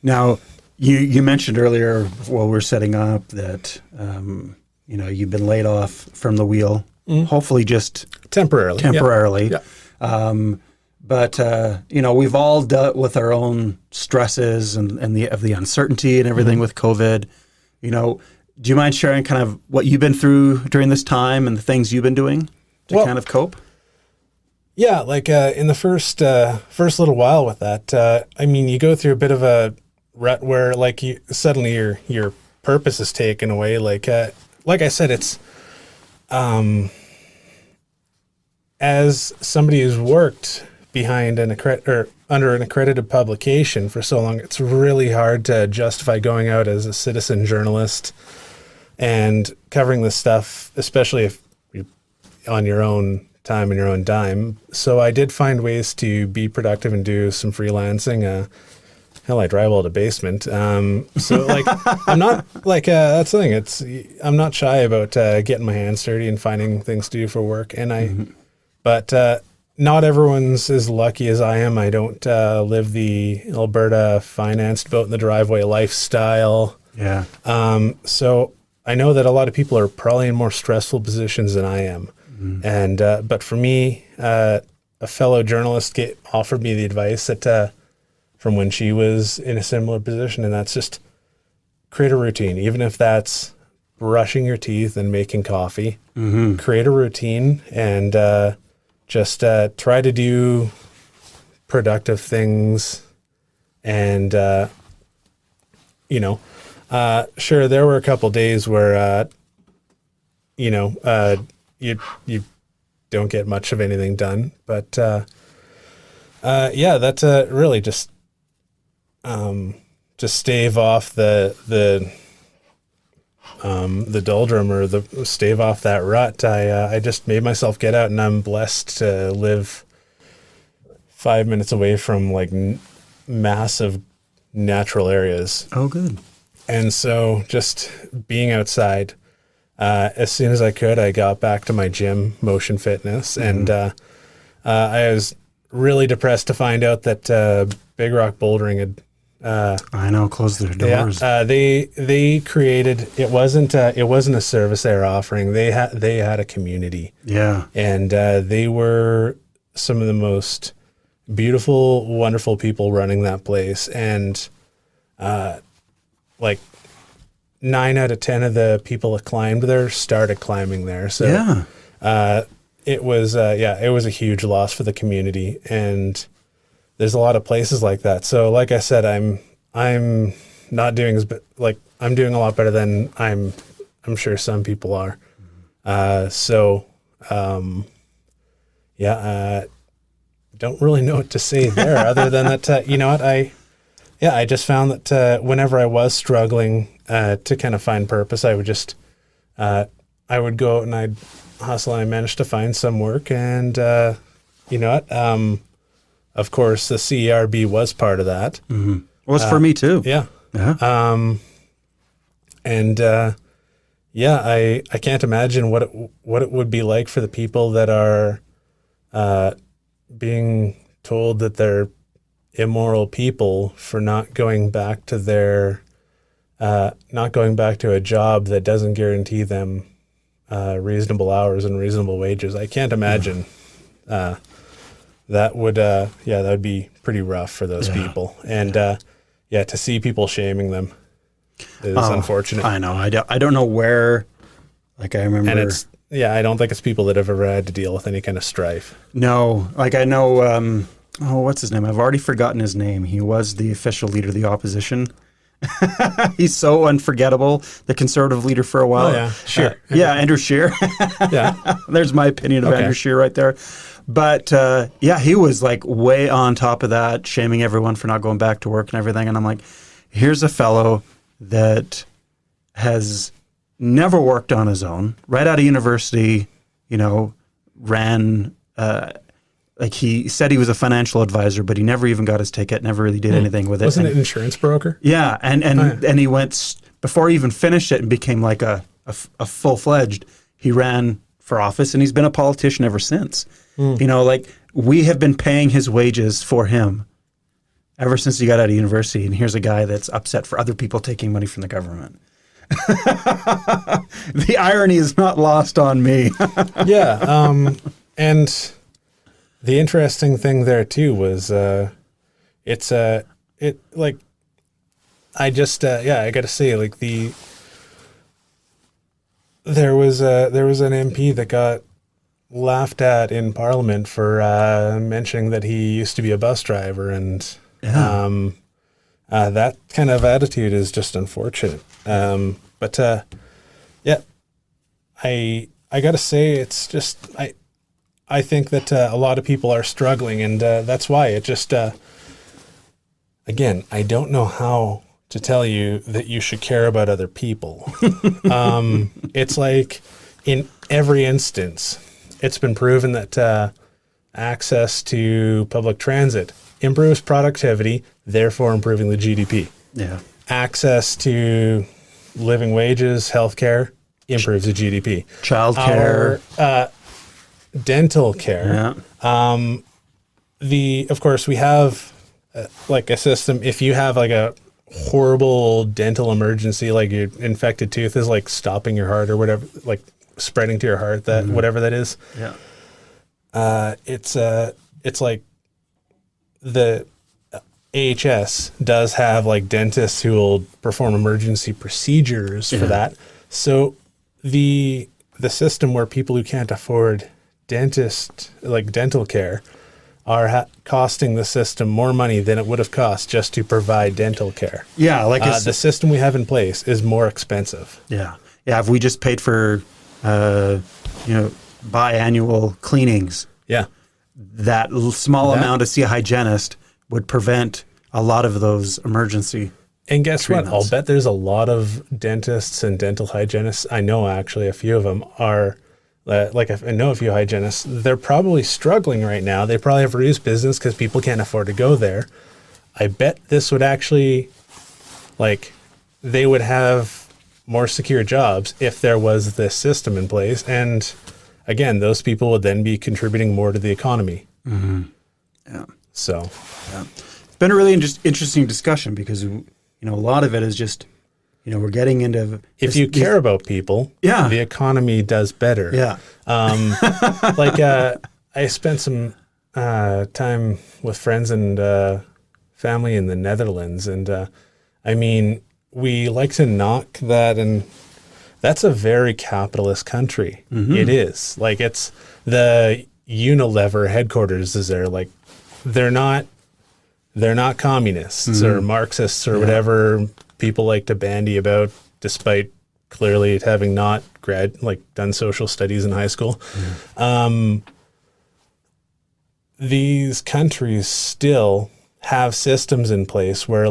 A: Now, you mentioned earlier while we're setting up that, you've been laid off from the wheel, hopefully just
B: temporarily.
A: Yeah. But we've all dealt with our own stresses and the uncertainty and everything with COVID. Do you mind sharing kind of what you've been through during this time and the things you've been doing to kind of cope?
B: Yeah, like in the first little while with that, you go through a bit of a rut where like suddenly your purpose is taken away. Like I said, it's as somebody who's worked behind under an accredited publication for so long, it's really hard to justify going out as a citizen journalist and covering this stuff, especially if you're on your own time and your own dime. So I did find ways to be productive and do some freelancing. Hell, I drywalled a basement. So like, I'm not like, that's the thing. I'm not shy about getting my hands dirty and finding things to do for work. And but not everyone's as lucky as I am. I don't live the Alberta financed boat in the driveway lifestyle.
A: Yeah.
B: So I know that a lot of people are probably in more stressful positions than I am. And, but for me, a fellow journalist offered me the advice that, from when she was in a similar position, and that's just create a routine, even if that's brushing your teeth and making coffee. Create a routine and just try to do productive things. And sure, there were a couple days where you don't get much of anything done, but that's really just stave off the doldrum or stave off that rut. I just made myself get out, and I'm blessed to live 5 minutes away from like massive natural areas.
A: Oh, good.
B: And so just being outside, as soon as I could, I got back to my gym, Motion Fitness, and I was really depressed to find out that Big Rock Bouldering had
A: I know, closed their doors.
B: Yeah, they created, it wasn't a service they were offering. They had a community.
A: Yeah.
B: And they were some of the most beautiful, wonderful people running that place. And like 9 out of 10 of the people that climbed there started climbing there. So it was a huge loss for the community. And there's a lot of places like that. So like I said, I'm not doing I'm doing a lot better than I'm sure some people are. Don't really know what to say there other than that, you know what, I just found that whenever I was struggling to kind of find purpose, I would just, I would go out and I'd hustle, and I managed to find some work. And you know what, of course, the CERB was part of that.
A: Mm-hmm. Well, it's for me too.
B: Yeah.
A: Uh-huh.
B: I can't imagine what it would be like for the people that are being told that they're immoral people for not going back to a job that doesn't guarantee them reasonable hours and reasonable wages. I can't imagine that would be pretty rough for those people. And to see people shaming them is unfortunate.
A: I know. I don't know where. Like I remember,
B: and it's I don't think it's people that have ever had to deal with any kind of strife.
A: No, like I know. What's his name? I've already forgotten his name. He was the official leader of the opposition. He's so unforgettable. The conservative leader for a while.
B: Oh, yeah, Scheer.
A: Andrew Scheer.
B: Yeah,
A: there's my opinion of Andrew Scheer right there. But he was like way on top of that, shaming everyone for not going back to work and everything. And I'm like, here's a fellow that has never worked on his own, right out of university, ran, like he said he was a financial advisor, but he never even got his ticket, never really did anything with it.
B: Wasn't it an insurance broker?
A: Yeah. And he went, before he even finished it and became like a full-fledged, he ran for office and he's been a politician ever since. Like we have been paying his wages for him ever since he got out of university. And here's a guy that's upset for other people taking money from the government. The irony is not lost on me.
B: Yeah. And the interesting thing there too was, I gotta say, like there was an MP that got laughed at in Parliament for mentioning that he used to be a bus driver, and that kind of attitude is just unfortunate. But I gotta say, it's just I think that a lot of people are struggling, and that's why it just again, I don't know how to tell you that you should care about other people. It's like in every instance, it's been proven that access to public transit improves productivity, therefore improving the GDP.
A: Yeah.
B: Access to living wages, healthcare, improves the GDP.
A: Childcare.
B: Dental care.
A: Yeah.
B: Of course, we have like a system. If you have like a horrible dental emergency, like your infected tooth is like stopping your heart or whatever, like spreading to your heart, that whatever that is.
A: Yeah.
B: It's like the AHS does have like dentists who will perform emergency procedures for that. So the system where people who can't afford dental care are costing the system more money than it would have cost just to provide dental care.
A: Yeah, like
B: the system we have in place is more expensive.
A: Yeah, yeah. If we just paid for, biannual cleanings, that small amount to see a hygienist would prevent a lot of those emergency.
B: And guess
A: treatments.
B: what? I'll bet there's a lot of dentists and dental hygienists. I know actually a few of them are. I know a few hygienists. They're probably struggling right now. They probably have reduced business because people can't afford to go there. I bet this would actually, they would have more secure jobs if there was this system in place. And again, those people would then be contributing more to the economy.
A: Mm-hmm. Yeah.
B: So,
A: it's been a really interesting discussion because, a lot of it is just, we're getting into...
B: If you care about people, the economy does better.
A: Yeah.
B: I spent some time with friends and family in the Netherlands. And we like to knock that. And that's a very capitalist country. Mm-hmm. It is. It's the Unilever headquarters is there. They're not communists or Marxists or whatever people like to bandy about, despite clearly having not done social studies in high school. These countries still have systems in place where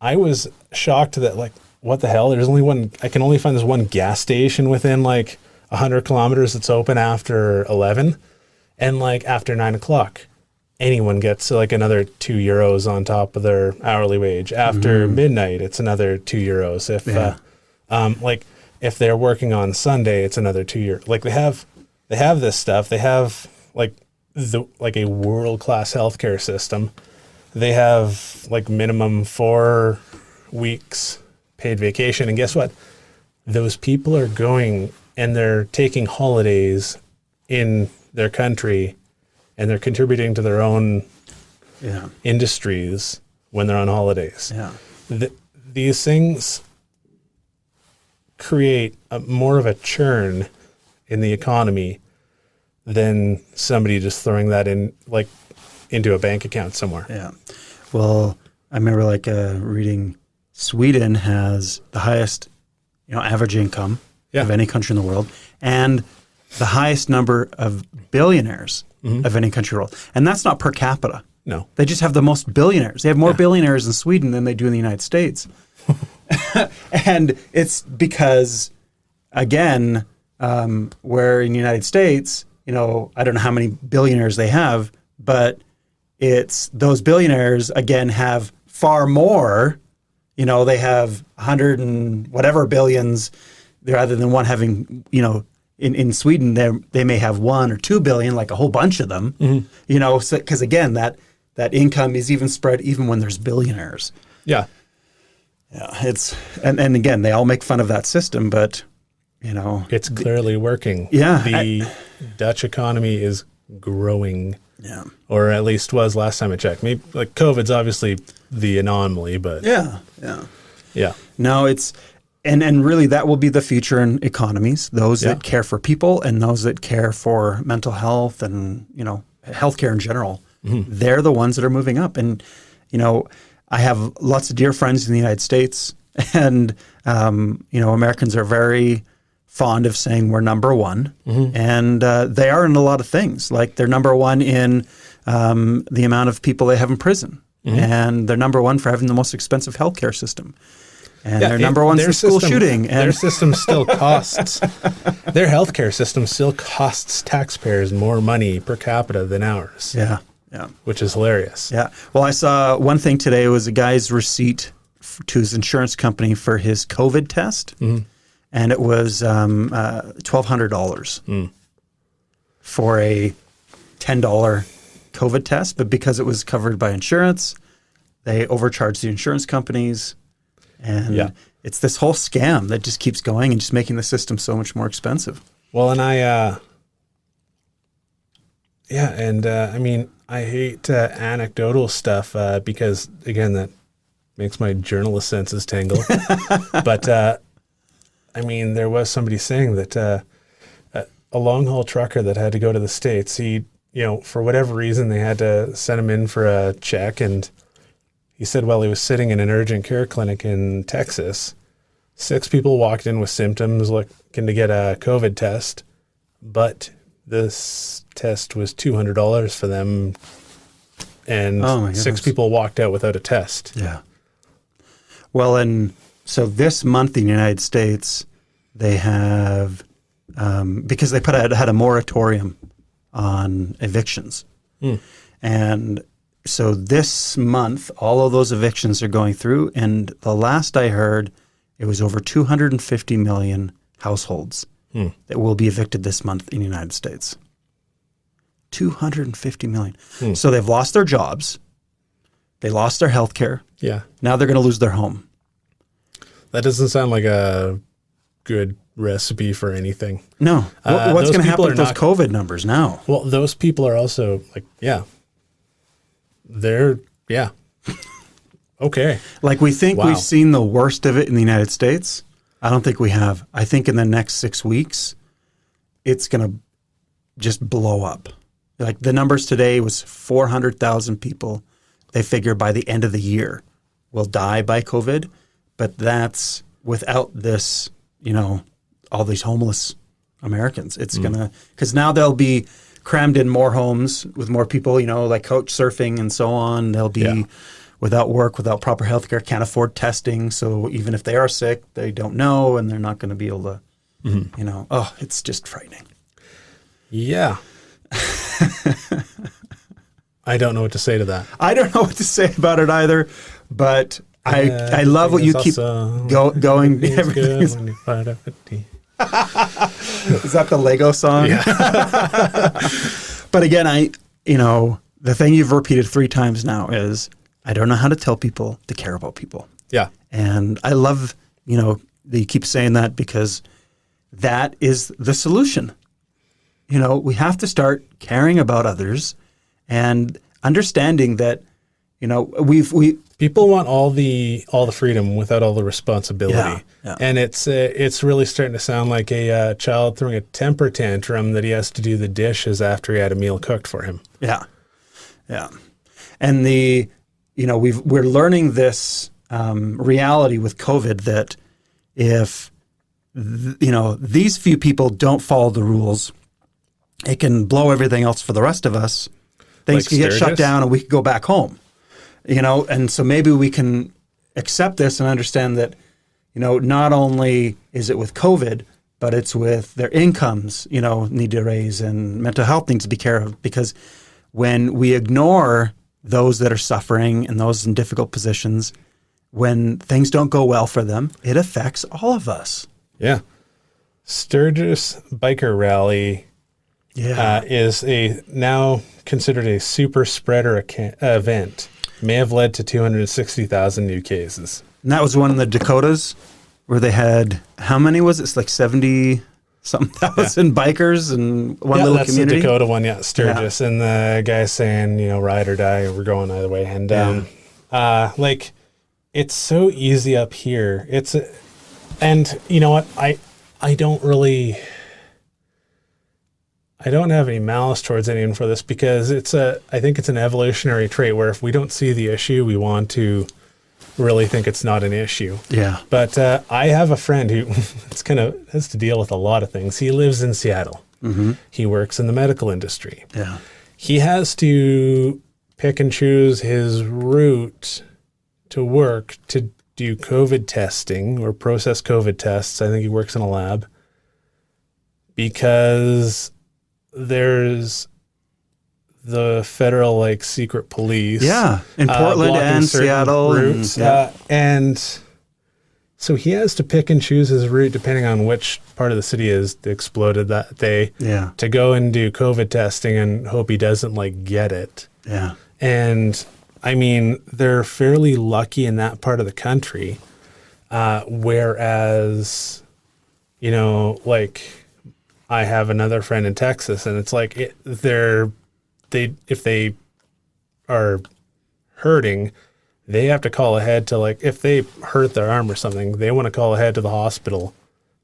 B: I was shocked that what the hell? There's only one. I can only find this one gas station within 100 kilometers that's open after 11, and after 9 o'clock. Anyone gets another €2 on top of their hourly wage. After midnight, it's another €2. If they're working on Sunday, it's another €2. They have this stuff. They have a world-class healthcare system. They have minimum 4 weeks paid vacation. And guess what? Those people are going and they're taking holidays in their country, and they're contributing to their own industries when they're on holidays. Yeah. These things create more of a churn in the economy than somebody just throwing that in into a bank account somewhere.
A: Yeah. Well, I remember reading Sweden has the highest average income of any country in the world, and the highest number of billionaires of any country in the world. And that's not per capita.
B: No.
A: They just have the most billionaires. They have more billionaires in Sweden than they do in the United States. And it's because, again, where in the United States, I don't know how many billionaires they have, but it's those billionaires, again, have far more. They have 100 and whatever billions, rather than one having, in Sweden, they may have 1 or 2 billion, like a whole bunch of them, because again, that income is even spread even when there's billionaires.
B: Yeah.
A: Yeah. And again, they all make fun of that system, but,
B: it's clearly working.
A: Yeah.
B: The Dutch economy is growing.
A: Yeah.
B: Or at least was last time I checked. Maybe like COVID's obviously the anomaly, but
A: Yeah. No, it's and really that will be the future in economies. Those that care for people and those that care for mental health and healthcare in general. They're the ones that are moving up. And I have lots of dear friends in the United States, and Americans are very fond of saying we're number one, and they are in a lot of things. Like they're number one in the amount of people they have in prison, and they're number one for having the most expensive healthcare system, and they're number one for school shooting. And
B: their system still costs their healthcare system still costs taxpayers more money per capita than ours.
A: Yeah,
B: which is hilarious.
A: Yeah. Well, I saw one thing today. It was a guy's receipt to his insurance company for his COVID test. And it was $1,200 for a $10 COVID test. But because it was covered by insurance, they overcharged the insurance companies. And it's this whole scam that just keeps going and just making the system so much more expensive.
B: Well, and I mean, I hate anecdotal stuff because, again, that makes my journalist senses tingle. But I mean, there was somebody saying that a long-haul trucker that had to go to the States, he, for whatever reason, they had to send him in for a check. And he said while he was sitting in an urgent care clinic in Texas, 6 people walked in with symptoms looking to get a COVID test, but this test was $200 for them. And 6 people walked out without a test.
A: Yeah. Well, and so this month in the United States, they have, because they had a moratorium on evictions. And so this month, all of those evictions are going through. And the last I heard, it was over 250 million households that will be evicted this month in the United States. 250 million. So they've lost their jobs. They lost their health care.
B: Yeah.
A: Now they're going to lose their home.
B: That doesn't sound like a good recipe for anything.
A: No. What's going to happen with those COVID numbers now?
B: Well, those people are also they're okay.
A: Like we think we've seen the worst of it in the United States. I don't think we have. I think in the next 6 weeks, it's going to just blow up. Like the numbers today was 400,000 people. They figure by the end of the year will die by COVID. But that's without this, all these homeless Americans. It's because now they'll be crammed in more homes with more people, like couch surfing and so on. They'll be without work, without proper health care, can't afford testing. So even if they are sick, they don't know and they're not going to be able to, it's just frightening.
B: Yeah. I don't know what to say to that.
A: I don't know what to say about it either, but I love what you keep going. Everything is that the Lego song?
B: Yeah.
A: But again, the thing you've repeated 3 times now is I don't know how to tell people to care about people.
B: Yeah.
A: And I love, that you keep saying that because that is the solution. We have to start caring about others and understanding that,
B: people want all the freedom without all the responsibility.
A: Yeah.
B: And it's really starting to sound like a child throwing a temper tantrum that he has to do the dishes after he had a meal cooked for him.
A: Yeah. Yeah. And we're learning this reality with COVID that if these few people don't follow the rules, it can blow everything else for the rest of us. Things can get shut down and we can go back home. And so maybe we can accept this and understand that not only is it with COVID, but it's with their incomes, need to raise, and mental health needs to be cared of, because when we ignore those that are suffering and those in difficult positions, when things don't go well for them, it affects all of us.
B: Yeah. Sturgis Biker Rally is now considered a super spreader event. May have led to 260,000 new cases.
A: And that was one in the Dakotas where they had, how many was it? It's like 70-something thousand bikers in one little community? Yeah,
B: that's the Dakota one, Sturgis. And the guy's saying, ride or die, we're going either way. And it's so easy up here. And you know what? I don't have any malice towards anyone for this, because I think it's an evolutionary trait where if we don't see the issue, we want to really think it's not an issue.
A: Yeah.
B: But I have a friend who has to deal with a lot of things. He lives in Seattle. Mm-hmm. He works in the medical industry.
A: Yeah.
B: He has to pick and choose his route to work to do COVID testing or process COVID tests. I think he works in a lab, because there's the federal secret police.
A: Yeah, in Portland and Seattle.
B: Routes, and so he has to pick and choose his route depending on which part of the city is exploded that day to go and do COVID testing and hope he doesn't get it.
A: Yeah. And
B: I mean, they're fairly lucky in that part of the country, whereas, I have another friend in Texas, and it's if they are hurting, they have to call ahead to if they hurt their arm or something, they want to call ahead to the hospital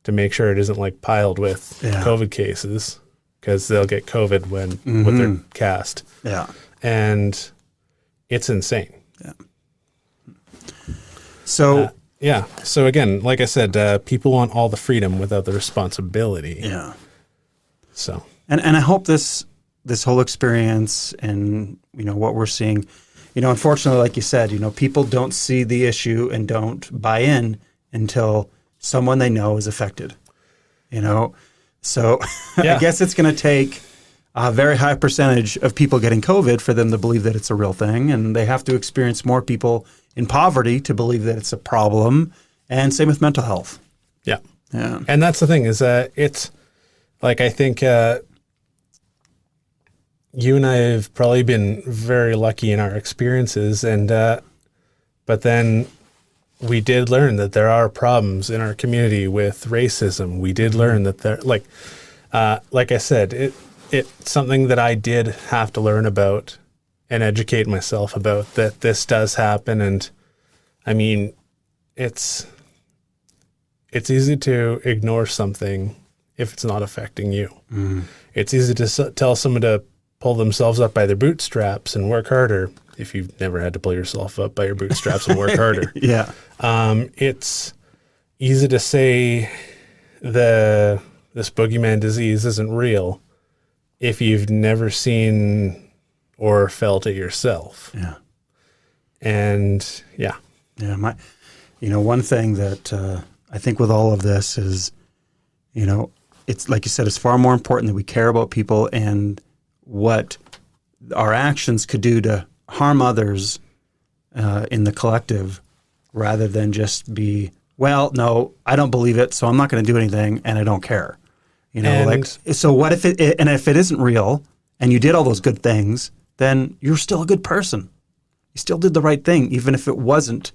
B: to make sure it isn't piled with COVID cases, because they'll get COVID with their cast.
A: Yeah.
B: And it's insane.
A: Yeah. So
B: So again, like I said, people want all the freedom without the responsibility.
A: Yeah.
B: So
A: and I hope this whole experience and what we're seeing, unfortunately, like you said, people don't see the issue and don't buy in until someone they know is affected. So I guess it's going to take a very high percentage of people getting COVID for them to believe that it's a real thing, and they have to experience more people in poverty to believe that it's a problem. And same with mental health.
B: Yeah.
A: Yeah.
B: And that's the thing, is that it's I think you and I have probably been very lucky in our experiences, and but then we did learn that there are problems in our community with racism. We did learn that there, like I said, it's something that I did have to learn about and educate myself about, that this does happen. And I mean, it's easy to ignore something if it's not affecting you. Mm. It's easy to tell someone to pull themselves up by their bootstraps and work harder if you've never had to pull yourself up by your bootstraps and work harder.
A: Yeah.
B: It's easy to say this boogeyman disease isn't real if you've never seen or felt it yourself.
A: Yeah.
B: And yeah.
A: Yeah. One thing that I think with all of this is, it's like you said, it's far more important that we care about people and what our actions could do to harm others in the collective, rather than just be, well, no, I don't believe it, so I'm not going to do anything, and I don't care. So what if if it isn't real and you did all those good things, then you're still a good person. You still did the right thing, even if it wasn't,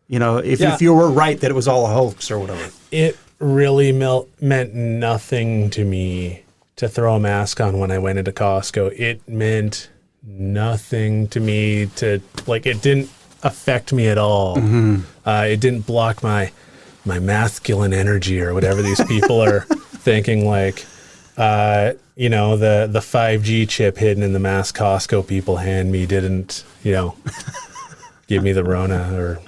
A: if you were right that it was all a hoax or whatever.
B: It really meant nothing to me to throw a mask on when I went into Costco. It meant nothing to me to, it didn't affect me at all. Mm-hmm. It didn't block my masculine energy or whatever these people are thinking, the 5G chip hidden in the mask Costco people hand me didn't, give me the Rona, or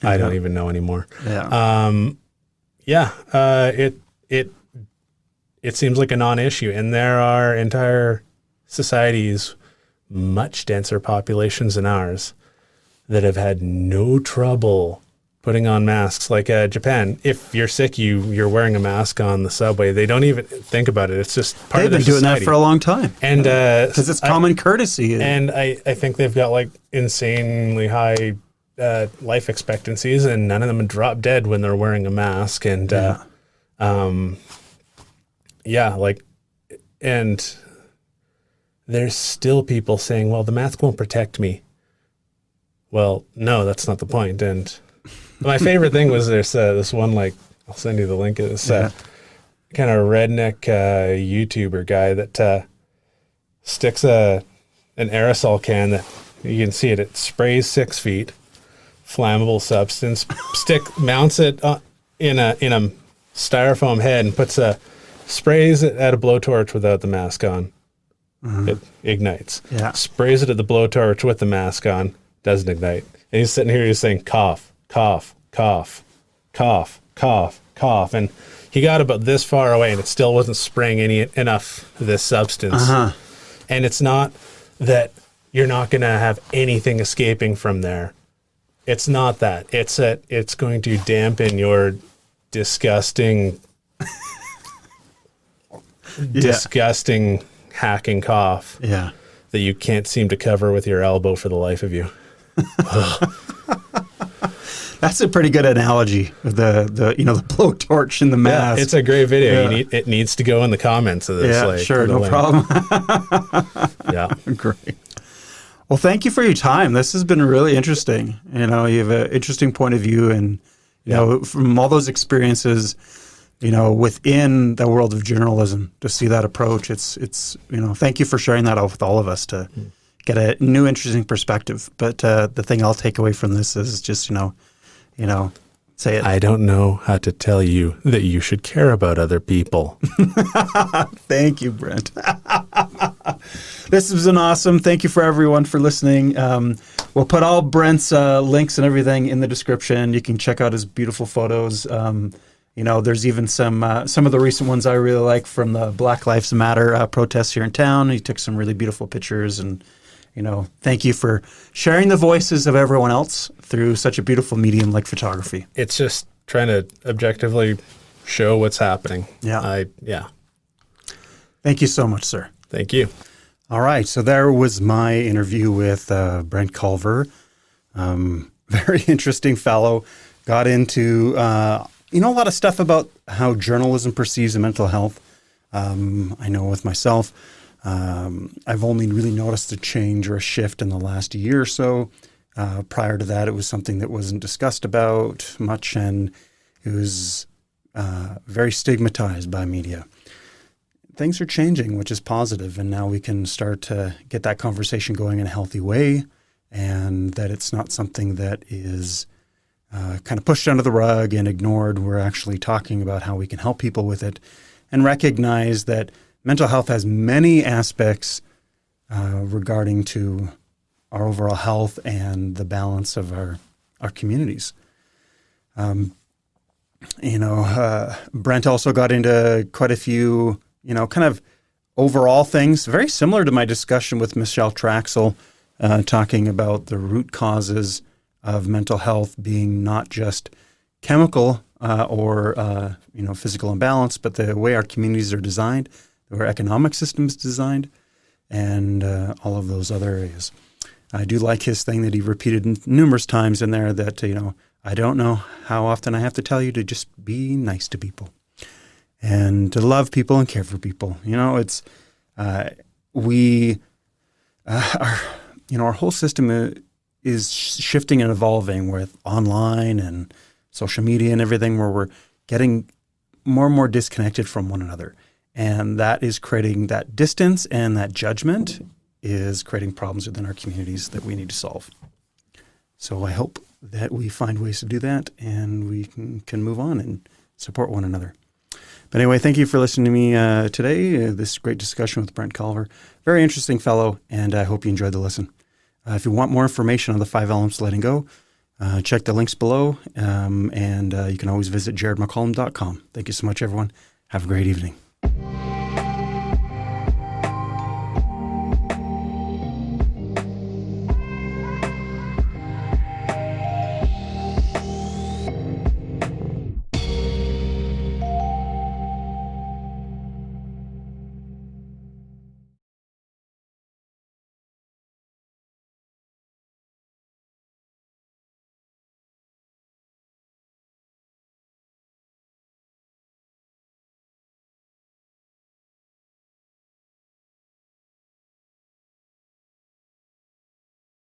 B: I don't even know anymore.
A: Yeah.
B: It seems like a non-issue, and there are entire societies, much denser populations than ours, that have had no trouble putting on masks. Like Japan, if you're sick, you're wearing a mask on the subway. They don't even think about it. It's just part
A: They've
B: of their
A: been doing
B: society.
A: that for a long time.
B: And
A: because it's common courtesy.
B: And I think they've got like insanely high life expectancies, and none of them drop dead when they're wearing a mask. And and there's still people saying, well, the mask won't protect me. Well, no, that's not the point. And my favorite thing was there's this one, like, I'll send you the link. It's kind of redneck YouTuber guy that sticks an aerosol can that you can see it. It sprays 6 feet, flammable substance. Mounts it in a styrofoam head and sprays it at a blowtorch without the mask on. It ignites. Yeah. Sprays it at the blowtorch with the mask on. Doesn't ignite. And he's sitting here, he's saying cough, cough, cough, cough, cough, cough. And he got about this far away and it still wasn't spraying enough of this substance. And it's not that you're not going to have anything escaping from there. It's not that. It's that it's going to dampen your disgusting hacking cough that you can't seem to cover with your elbow for the life of you.
A: That's a pretty good analogy. The blowtorch and the mask.
B: Yeah, it's a great video. It needs to go in the comments of this.
A: Yeah, sure, no problem.
B: Yeah,
A: great. Well, thank you for your time. This has been really interesting. You have an interesting point of view, and from all those experiences, within the world of journalism, to see that approach. It's thank you for sharing that out with all of us to get a new, interesting perspective. But the thing I'll take away from this is just, say it.
B: I don't know how to tell you that you should care about other people.
A: Thank you, Brent. This has been awesome. Thank you for everyone for listening. We'll put all Brent's links and everything in the description. You can check out his beautiful photos. There's even some of the recent ones I really like from the Black Lives Matter protests here in town. He took some really beautiful pictures, and thank you for sharing the voices of everyone else through such a beautiful medium like photography.
B: It's just trying to objectively show what's happening.
A: Yeah. Thank you so much, sir.
B: Thank you.
A: All right. So there was my interview with Brent Calver. Very interesting fellow. Got into, a lot of stuff about how journalism perceives mental health. I know with myself, I've only really noticed a change or a shift in the last year or so. Prior to that, it was something that wasn't discussed about much, and it was very stigmatized by media. Things are changing, which is positive, and now we can start to get that conversation going in a healthy way, and that it's not something that is kind of pushed under the rug and ignored. We're actually talking about how we can help people with it and recognize that mental health has many aspects regarding to our overall health and the balance of our communities. Brent also got into quite a few, kind of overall things, very similar to my discussion with Michelle Traxel, talking about the root causes of mental health being not just chemical or physical imbalance, but the way our communities are designed, the way our economic system is designed, and all of those other areas. I do like his thing that he repeated numerous times in there that, I don't know how often I have to tell you to just be nice to people and to love people and care for people. It's our whole system is shifting and evolving with online and social media and everything, where we're getting more and more disconnected from one another. And that is creating that distance, and that judgment is creating problems within our communities that we need to solve. So I hope that we find ways to do that, and we can move on and support one another. But anyway, thank you for listening to me today. This great discussion with Brent Calver. Very interesting fellow, and I hope you enjoyed the listen. If you want more information on the 5 elements of letting go, check the links below, and you can always visit jaredmccallum.com. Thank you so much, everyone. Have a great evening.